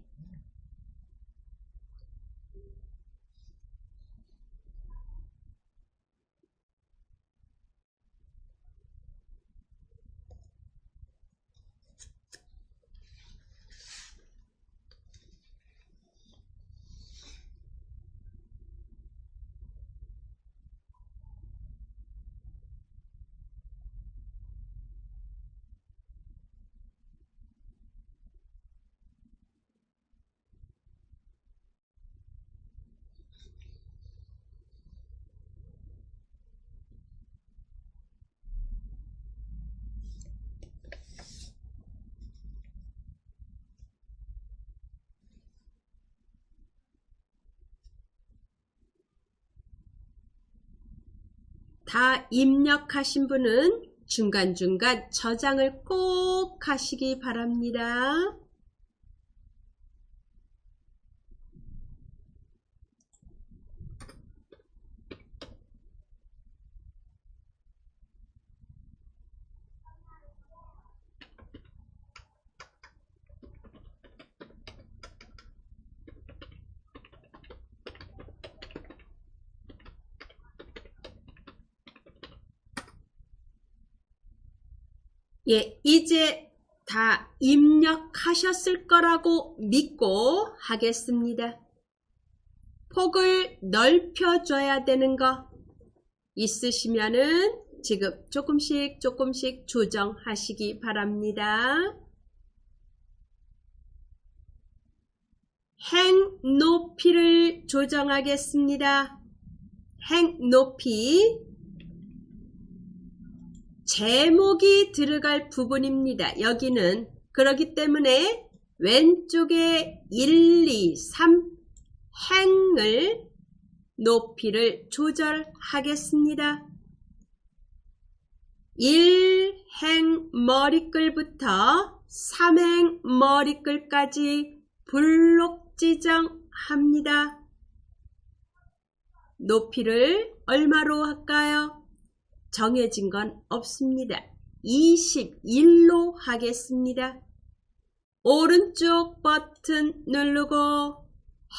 다 입력하신 분은 중간중간 저장을 꼭 하시기 바랍니다. 예, 이제 다 입력하셨을 거라고 믿고 하겠습니다. 폭을 넓혀줘야 되는 거 있으시면은 지금 조금씩 조정하시기 바랍니다. 행 높이를 조정하겠습니다. 행 높이 제목이 들어갈 부분입니다. 여기는 그렇기 때문에 왼쪽에 1, 2, 3 행을 높이를 조절하겠습니다. 1행 머리글부터 3행 머리글까지 블록 지정합니다. 높이를 얼마로 할까요? 정해진 건 없습니다. 21로 하겠습니다. 오른쪽 버튼 누르고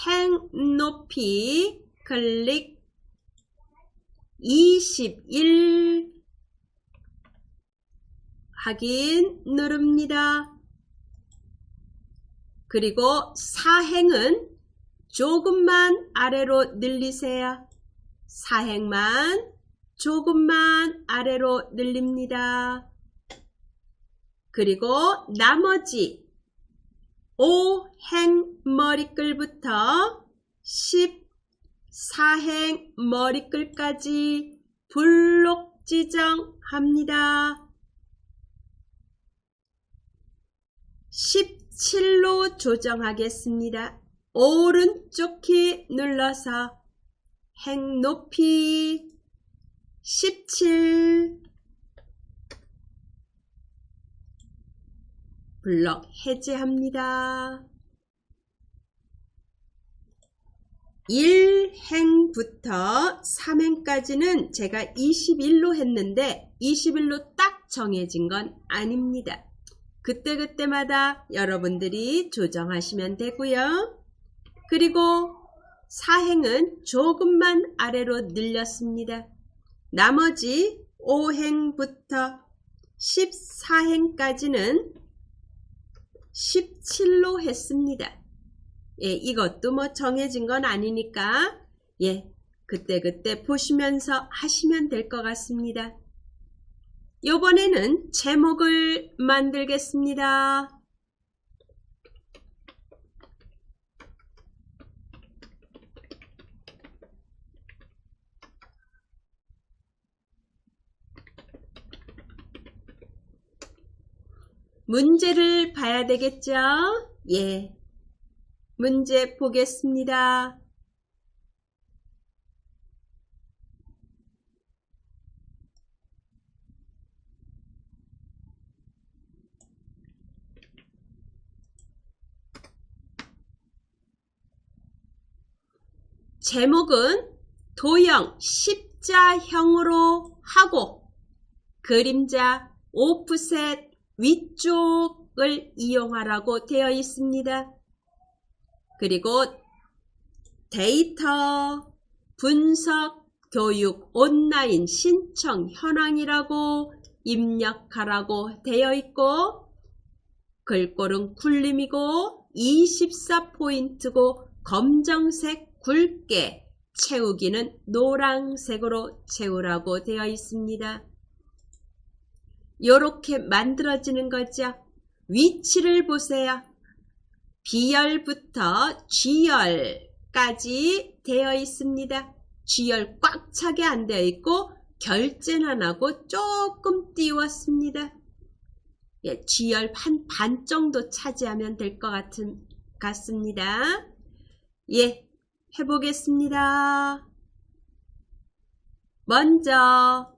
행 높이 클릭 21 확인 누릅니다. 그리고 사행은 조금만 아래로 늘리세요. 사행만 조금만 아래로 늘립니다. 그리고 나머지 5행 머리글부터 14행 머리글까지 블록 지정합니다. 17로 조정하겠습니다. 오른쪽 키 눌러서 행 높이 17 블럭 해제합니다. 1행부터 3행까지는 제가 21로 했는데 21로 딱 정해진 건 아닙니다. 그때그때마다 여러분들이 조정하시면 되고요. 그리고 4행은 조금만 아래로 늘렸습니다. 나머지 5행부터 14행까지는 17로 했습니다. 예, 이것도 뭐 정해진 건 아니니까 예, 그때그때 보시면서 하시면 될 것 같습니다. 이번에는 제목을 만들겠습니다. 문제를 봐야 되겠죠? 예. 문제 보겠습니다. 제목은 도형 십자형으로 하고 그림자 오프셋 위쪽을 이용하라고 되어 있습니다. 그리고 데이터 분석 교육 온라인 신청 현황이라고 입력하라고 되어 있고 글꼴은 굴림이고 24포인트고 검정색 굵게 채우기는 노란색으로 채우라고 되어 있습니다. 이렇게 만들어지는 거죠. 위치를 보세요. B열부터 G열까지 되어 있습니다. G열 꽉 차게 안 되어 있고 결제는 안 하고 조금 띄웠습니다. 예, G열 한 반 정도 차지하면 될 것 같습니다. 예, 해보겠습니다. 먼저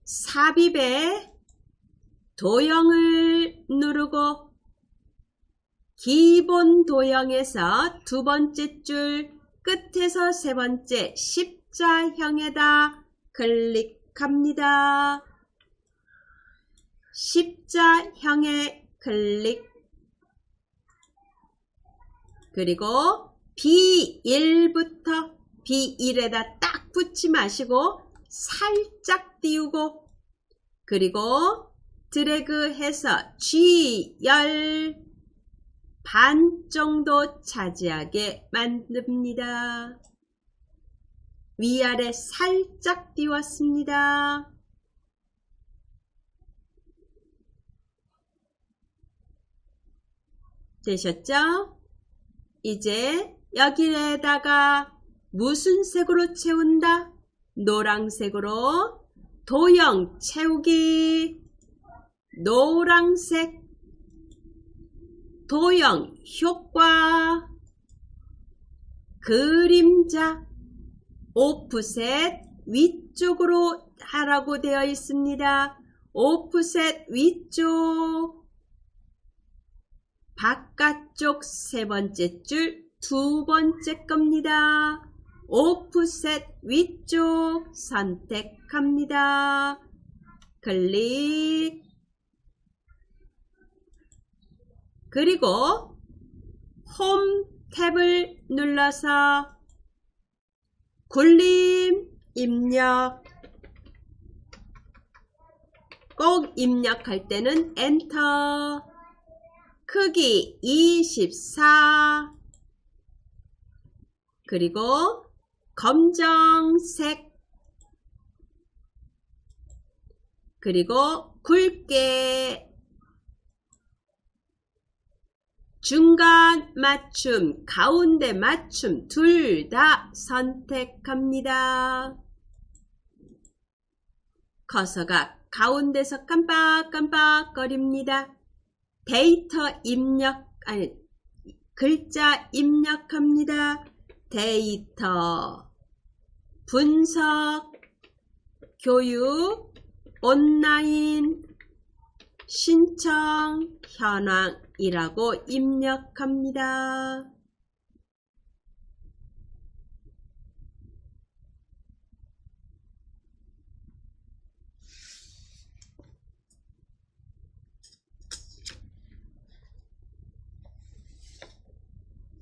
삽입에 도형을 누르고 기본 도형에서 두 번째 줄 끝에서 세 번째 십자형에다 클릭합니다. 십자형에 클릭. 그리고 B1부터 B1에다 딱 붙지 마시고 살짝 띄우고, 그리고 드래그해서 G열 반 정도 차지하게 만듭니다. 위아래 살짝 띄웠습니다. 되셨죠? 이제 여기에다가 무슨 색으로 채운다? 노란색으로 도형 채우기. 노란색 도형 효과 그림자 오프셋 위쪽으로 하라고 되어 있습니다. 오프셋 위쪽 바깥쪽 세 번째 줄 두 번째 겁니다. 오프셋 위쪽 선택합니다. 클릭. 그리고 홈 탭을 눌러서 굴림 입력. 꼭 입력할 때는 엔터. 크기 24. 그리고 검정색. 그리고 굵게. 중간 맞춤, 가운데 맞춤 둘 다 선택합니다. 커서가 가운데서 깜빡깜빡 거립니다. 데이터 입력, 아니, 글자 입력합니다. 데이터, 분석, 교육, 온라인, 신청, 현황이라고 입력합니다.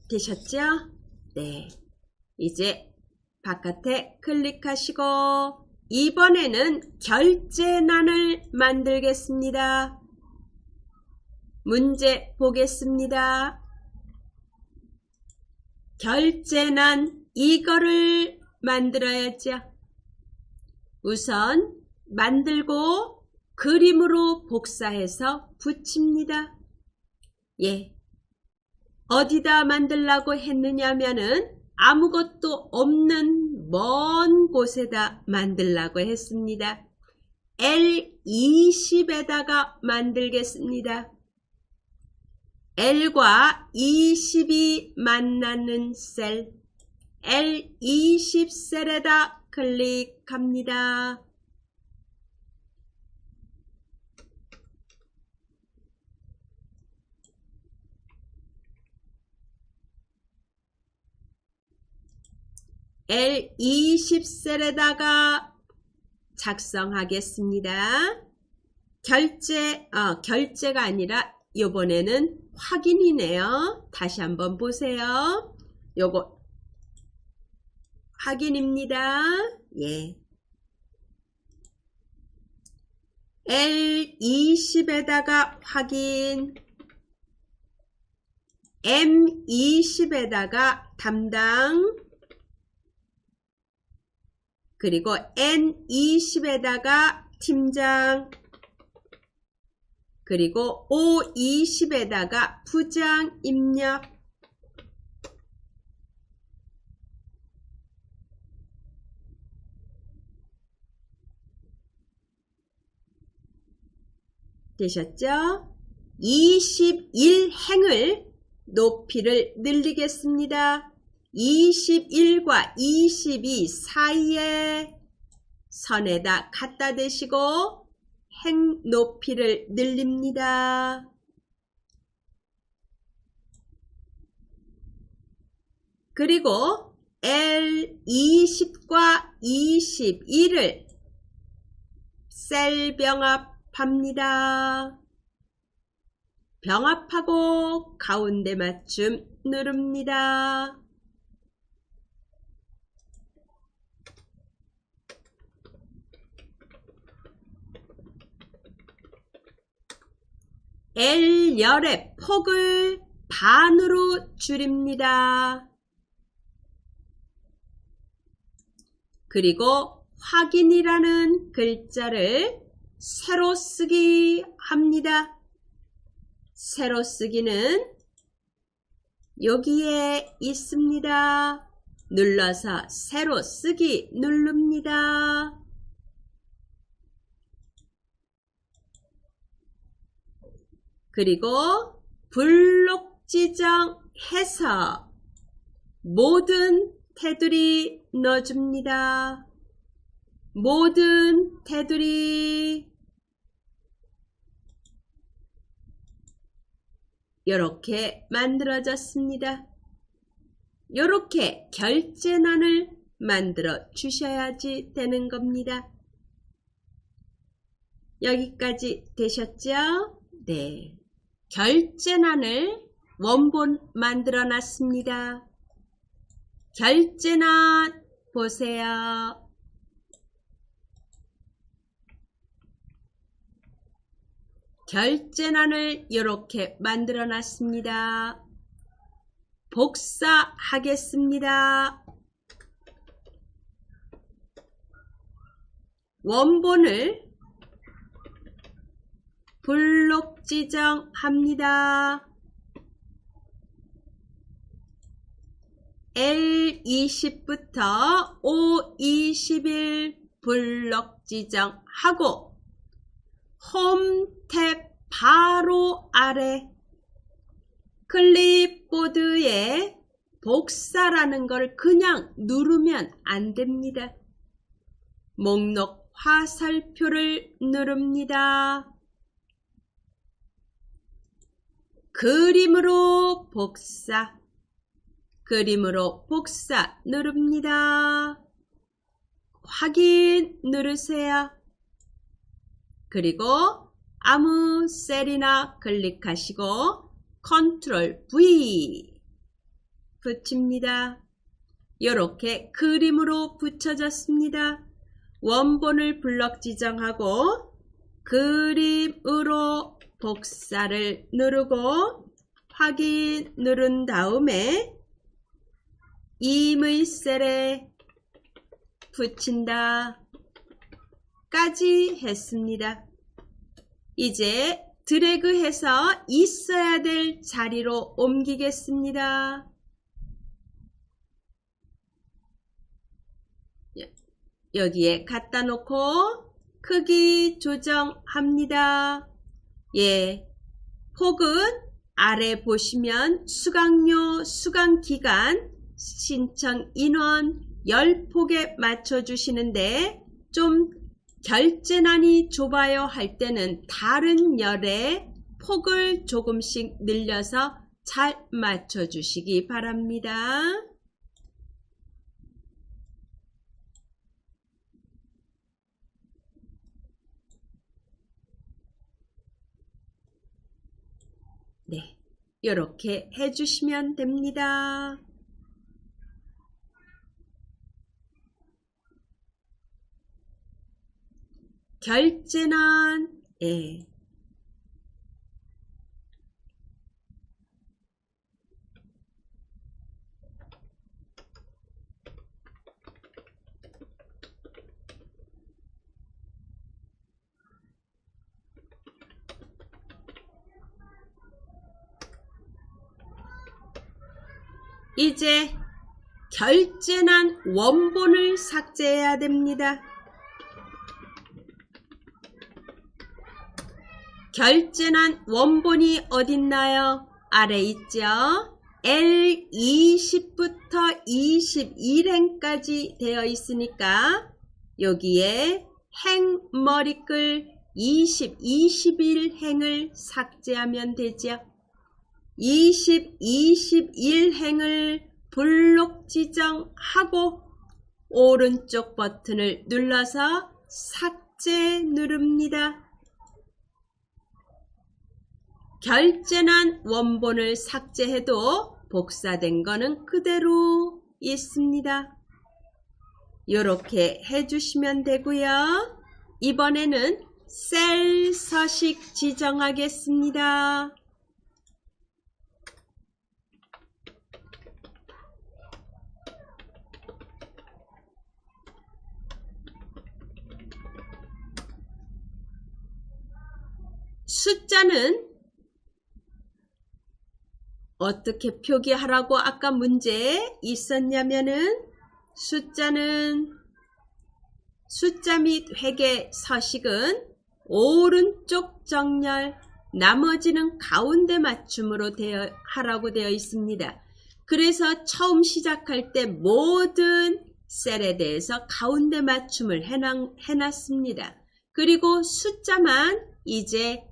되셨죠? 네. 이제 바깥에 클릭하시고 이번에는 결제란을 만들겠습니다. 문제 보겠습니다. 결제란 이거를 만들어야죠. 우선 만들고 그림으로 복사해서 붙입니다. 예. 어디다 만들라고 했느냐면은 아무것도 없는 먼 곳에다 만들라고 했습니다. L20에다가 만들겠습니다. L과 20이 만나는 셀 L20 셀에다 클릭합니다. L20 셀에다가 작성하겠습니다. 결제가 아니라 이번에는 확인이네요. 다시 한번 보세요. 요거 확인입니다. 예. L20에다가 확인, M20에다가 담당, 그리고 N20에다가 팀장, 그리고 O20에다가 부장 입력, 되셨죠? 21행을 높이를 늘리겠습니다. 21과 22 사이에 선에다 갖다 대시고 행 높이를 늘립니다. 그리고 L20과 21을 셀 병합합니다. 병합하고 가운데 맞춤 누릅니다. L열의 폭을 반으로 줄입니다. 그리고 확인이라는 글자를 세로 쓰기 합니다. 세로 쓰기는 여기에 있습니다. 눌러서 세로 쓰기 누릅니다. 그리고 블록 지정해서 모든 테두리 넣어줍니다. 모든 테두리 이렇게 만들어졌습니다. 이렇게 결제란을 만들어 주셔야지 되는 겁니다. 여기까지 되셨죠? 네. 결제란을 원본 만들어 놨습니다. 결제란 보세요. 결제란을 이렇게 만들어 놨습니다. 복사하겠습니다. 원본을 블록 지정합니다. L20부터 O21 블록 지정하고 홈 탭 바로 아래 클립보드에 복사라는 걸 그냥 누르면 안 됩니다. 목록 화살표를 누릅니다. 그림으로 복사, 그림으로 복사 누릅니다. 확인 누르세요. 그리고 아무 셀이나 클릭하시고 컨트롤 V 붙입니다. 이렇게 그림으로 붙여졌습니다. 원본을 블럭 지정하고 그림으로 복사를 누르고 확인 누른 다음에 임의 셀에 붙인다 까지 했습니다. 이제 드래그해서 있어야 될 자리로 옮기겠습니다. 여기에 갖다 놓고 크기 조정합니다. 예, 폭은 아래 보시면 수강료, 수강기간, 신청 인원 10폭에 맞춰주시는데 좀 결제란이 좁아요 할 때는 다른 열의 폭을 조금씩 늘려서 잘 맞춰주시기 바랍니다. 네, 이렇게 해주시면 됩니다. 결제란, 예. 이제 결제란 원본을 삭제해야 됩니다. 결제란 원본이 어딨나요? 아래 있죠? L20부터 21행까지 되어 있으니까 여기에 행머리글 20, 21행을 삭제하면 되죠. 20, 21행을 블록 지정하고 오른쪽 버튼을 눌러서 삭제 누릅니다. 결제난 원본을 삭제해도 복사된 거는 그대로 있습니다. 이렇게 해주시면 되고요. 이번에는 셀 서식 지정하겠습니다. 숫자는 어떻게 표기하라고 아까 문제에 있었냐면은 숫자는 숫자 및 회계 서식은 오른쪽 정렬, 나머지는 가운데 맞춤으로 하라고 되어 있습니다. 그래서 처음 시작할 때 모든 셀에 대해서 가운데 맞춤을 해놨습니다. 그리고 숫자만 이제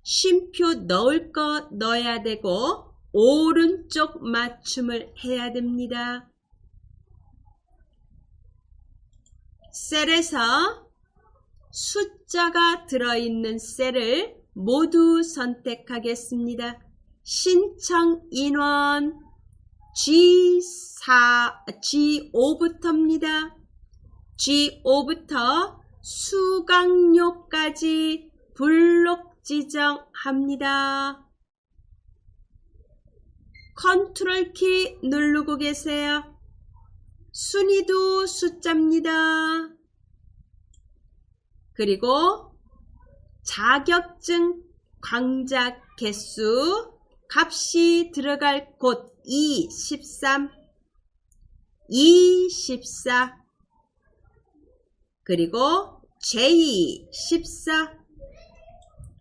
쉼표 넣을 거 넣어야 되고 오른쪽 맞춤을 해야 됩니다. 셀에서 숫자가 들어있는 셀을 모두 선택하겠습니다. 신청 인원 G5부터입니다. G5부터 수강료까지 블록 지정합니다. 컨트롤 키 누르고 계세요. 순위도 숫자입니다. 그리고 자격증 강좌 개수 값이 들어갈 곳 2, 13, 2, 14 그리고 J 14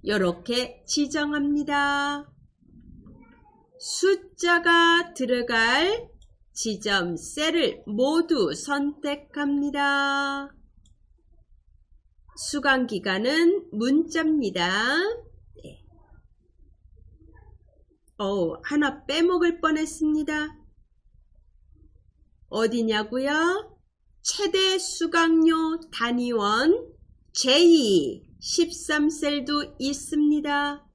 이렇게 지정합니다. 숫자가 들어갈 지점 셀을 모두 선택합니다. 수강기간은 문자입니다. 네. 하나 빼먹을 뻔했습니다. 어디냐고요? 최대 수강료 단위원 J 13셀도 있습니다.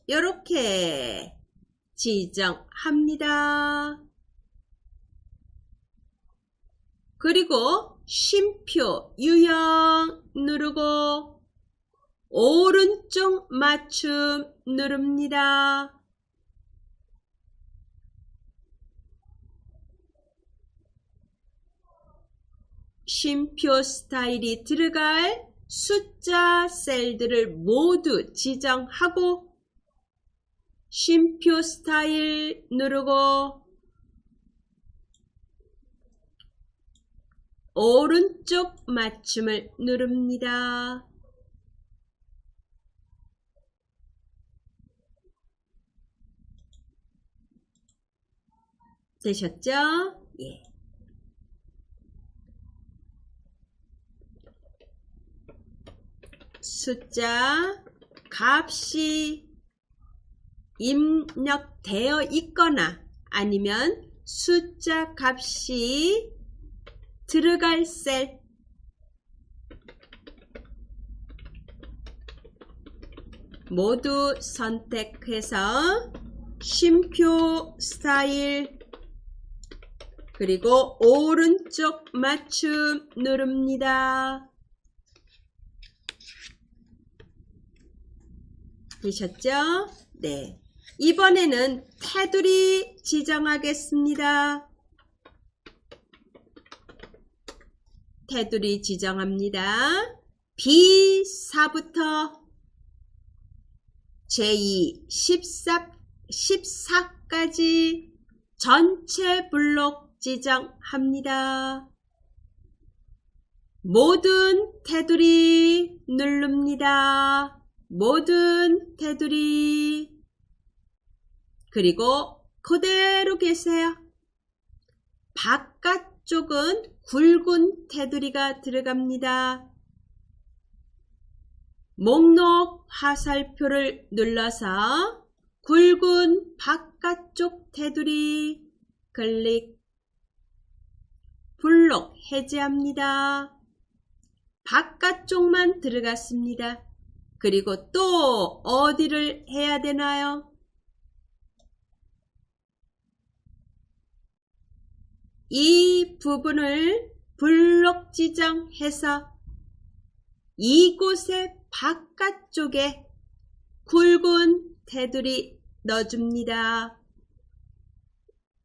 이렇게 지정합니다. 그리고 쉼표 유형 누르고 오른쪽 맞춤 누릅니다. 쉼표 스타일이 들어갈 숫자 셀들을 모두 지정하고 쉼표 스타일 누르고 오른쪽 맞춤을 누릅니다. 되셨죠? 예. 숫자 값이 입력되어 있거나 아니면 숫자 값이 들어갈 셀 모두 선택해서 쉼표 스타일 그리고 오른쪽 맞춤 누릅니다. 되셨죠? 네. 이번에는 테두리 지정하겠습니다. 테두리 지정합니다. B4부터 J 14까지 전체 블록 지정합니다. 모든 테두리 누릅니다. 모든 테두리. 그리고 그대로 계세요. 바깥쪽은 굵은 테두리가 들어갑니다. 목록 화살표를 눌러서 굵은 바깥쪽 테두리 클릭. 블록 해제합니다. 바깥쪽만 들어갔습니다. 그리고 또 어디를 해야 되나요? 이 부분을 블록 지정해서 이곳의 바깥쪽에 굵은 테두리 넣어줍니다.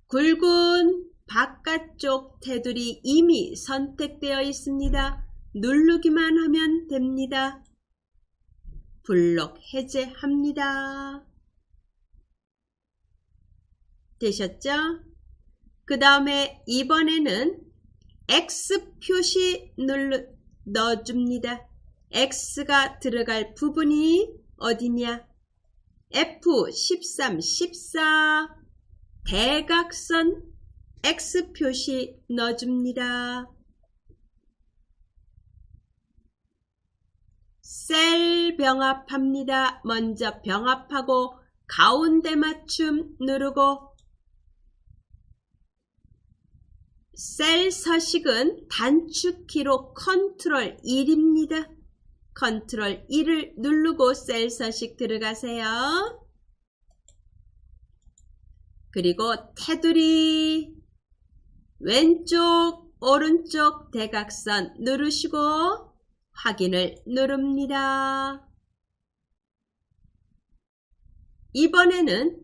굵은 바깥쪽 테두리 이미 선택되어 있습니다. 누르기만 하면 됩니다. 블록 해제합니다. 되셨죠? 그 다음에 이번에는 X 표시 넣어줍니다. X가 들어갈 부분이 어디냐? F13, 14 대각선 X 표시 넣어줍니다. 셀 병합합니다. 먼저 병합하고 가운데 맞춤 누르고 셀 서식은 단축키로 컨트롤 1입니다. 컨트롤 1을 누르고 셀 서식 들어가세요. 그리고 테두리 왼쪽 오른쪽 대각선 누르시고 확인을 누릅니다. 이번에는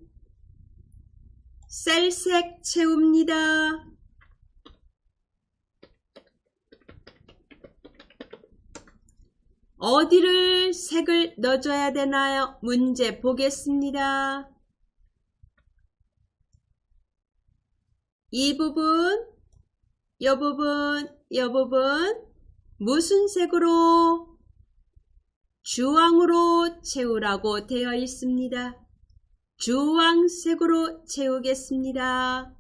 셀색 채웁니다. 어디를 색을 넣어줘야 되나요? 문제 보겠습니다. 이 부분, 이 부분, 이 부분 무슨 색으로? 주황으로 채우라고 되어 있습니다. 주황색으로 채우겠습니다.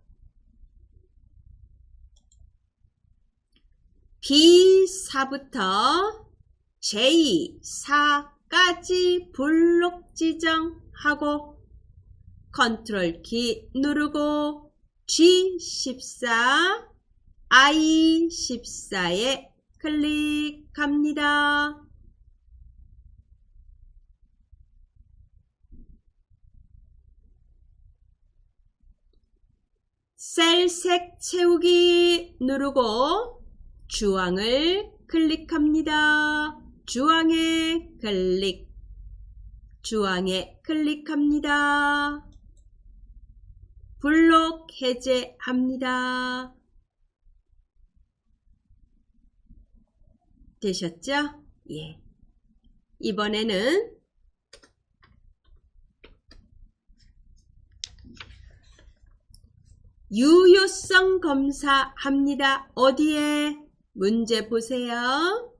B4부터 J4까지 블록 지정하고 컨트롤 키 누르고 G14, I14에 클릭합니다. 셀색 채우기 누르고 주황을 클릭합니다. 주황에 클릭, 주황에 클릭합니다. 블록 해제합니다. 되셨죠? 예. 이번에는 유효성 검사합니다. 어디에? 문제 보세요.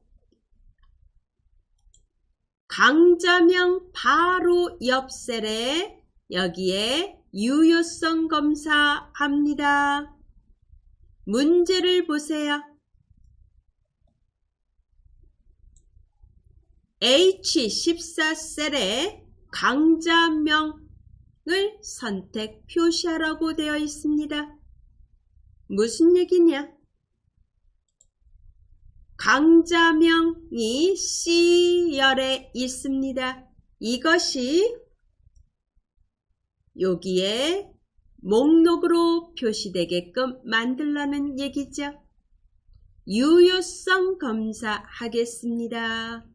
강좌명 바로 옆 셀에 여기에 유효성 검사합니다. 문제를 보세요. H14 셀에 강좌명을 선택 표시하라고 되어 있습니다. 무슨 얘기냐? 강좌명이 C열에 있습니다. 이것이 여기에 목록으로 표시되게끔 만들라는 얘기죠. 유효성 검사하겠습니다.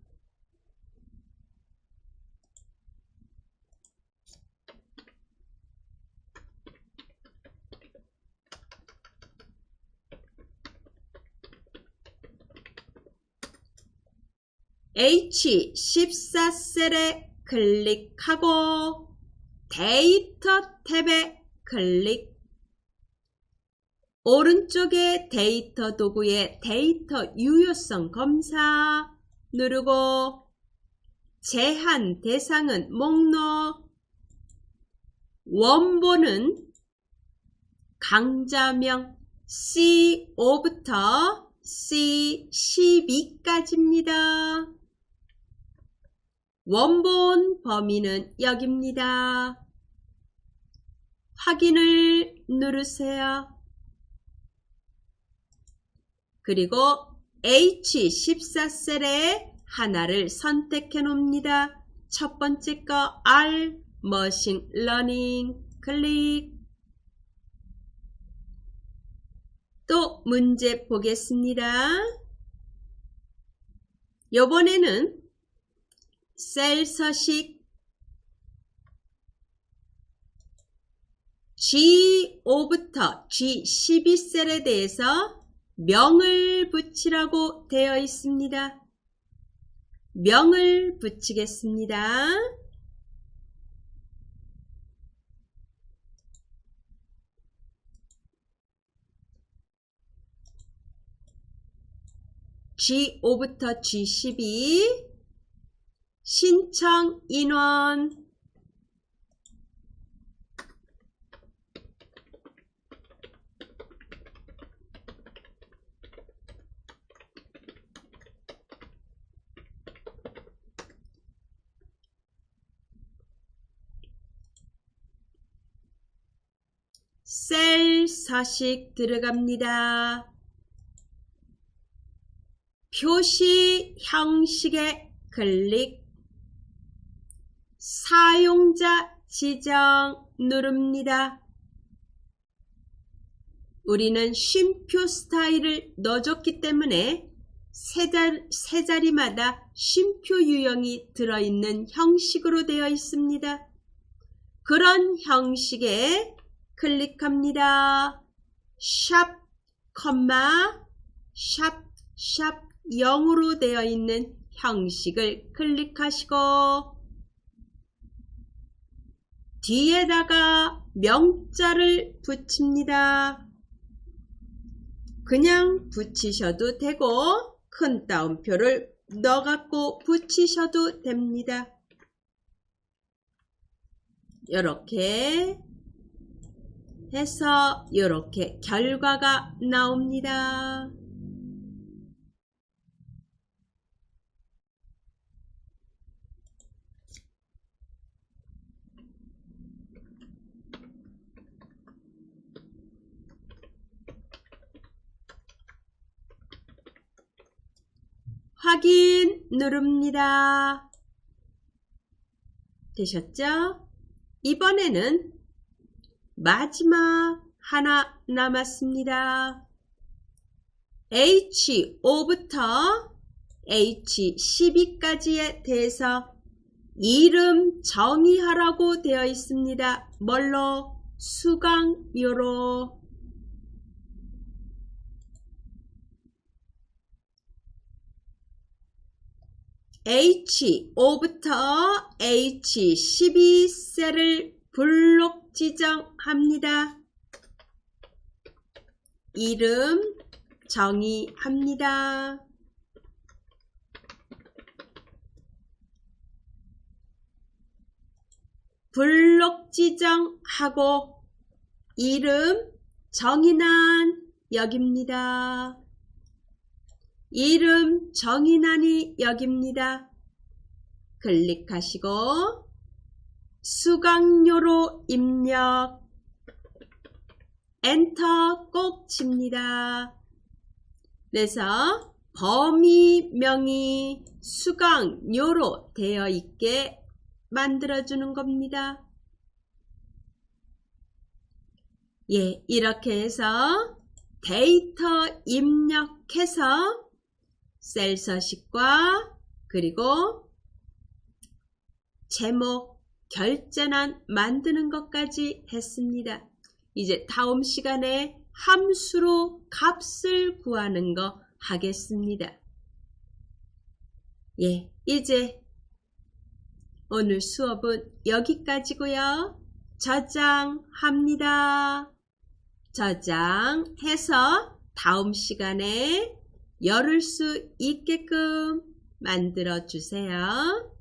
H14 셀에 클릭하고 데이터 탭에 클릭. 오른쪽에 데이터 도구의 데이터 유효성 검사 누르고 제한 대상은 목록, 원본은 강좌명 C5부터 C12까지입니다. 원본 범위는 여기입니다. 확인을 누르세요. 그리고 H14셀에 하나를 선택해 놓습니다. 첫 번째 거 R 머신 러닝 클릭. 또 문제 보겠습니다. 이번에는 셀 서식 G5부터 G12셀에 대해서 명을 붙이라고 되어 있습니다. 명을 붙이겠습니다. G5부터 G12 신청 인원 셀 서식 들어갑니다. 표시 형식에 클릭, 사용자 지정 누릅니다. 우리는 쉼표 스타일을 넣어줬기 때문에 세 자리마다 쉼표 유형이 들어있는 형식으로 되어 있습니다. 그런 형식에 클릭합니다. 샵, 컴마, 샵 0으로 되어 있는 형식을 클릭하시고 뒤에다가 명자를 붙입니다. 그냥 붙이셔도 되고 큰 따옴표를 넣어갖고 붙이셔도 됩니다. 이렇게 해서 이렇게 결과가 나옵니다. 확인 누릅니다. 되셨죠? 이번에는 마지막 하나 남았습니다. H5부터 H12까지에 대해서 이름 정의하라고 되어 있습니다. 뭘로? 수강료로. H5부터 H12셀을 블록 지정합니다. 이름 정의합니다. 블록 지정하고 이름 정의란 여기입니다. 이름 정의란이 여기입니다. 클릭하시고 수강료로 입력, 엔터 꼭 칩니다. 그래서 범위명이 수강료로 되어 있게 만들어주는 겁니다. 예, 이렇게 해서 데이터 입력해서 셀 서식과 그리고 제목, 결제란 만드는 것까지 했습니다. 이제 다음 시간에 함수로 값을 구하는 거 하겠습니다. 예, 이제 오늘 수업은 여기까지고요. 저장합니다. 저장해서 다음 시간에 열을 수 있게끔 만들어 주세요.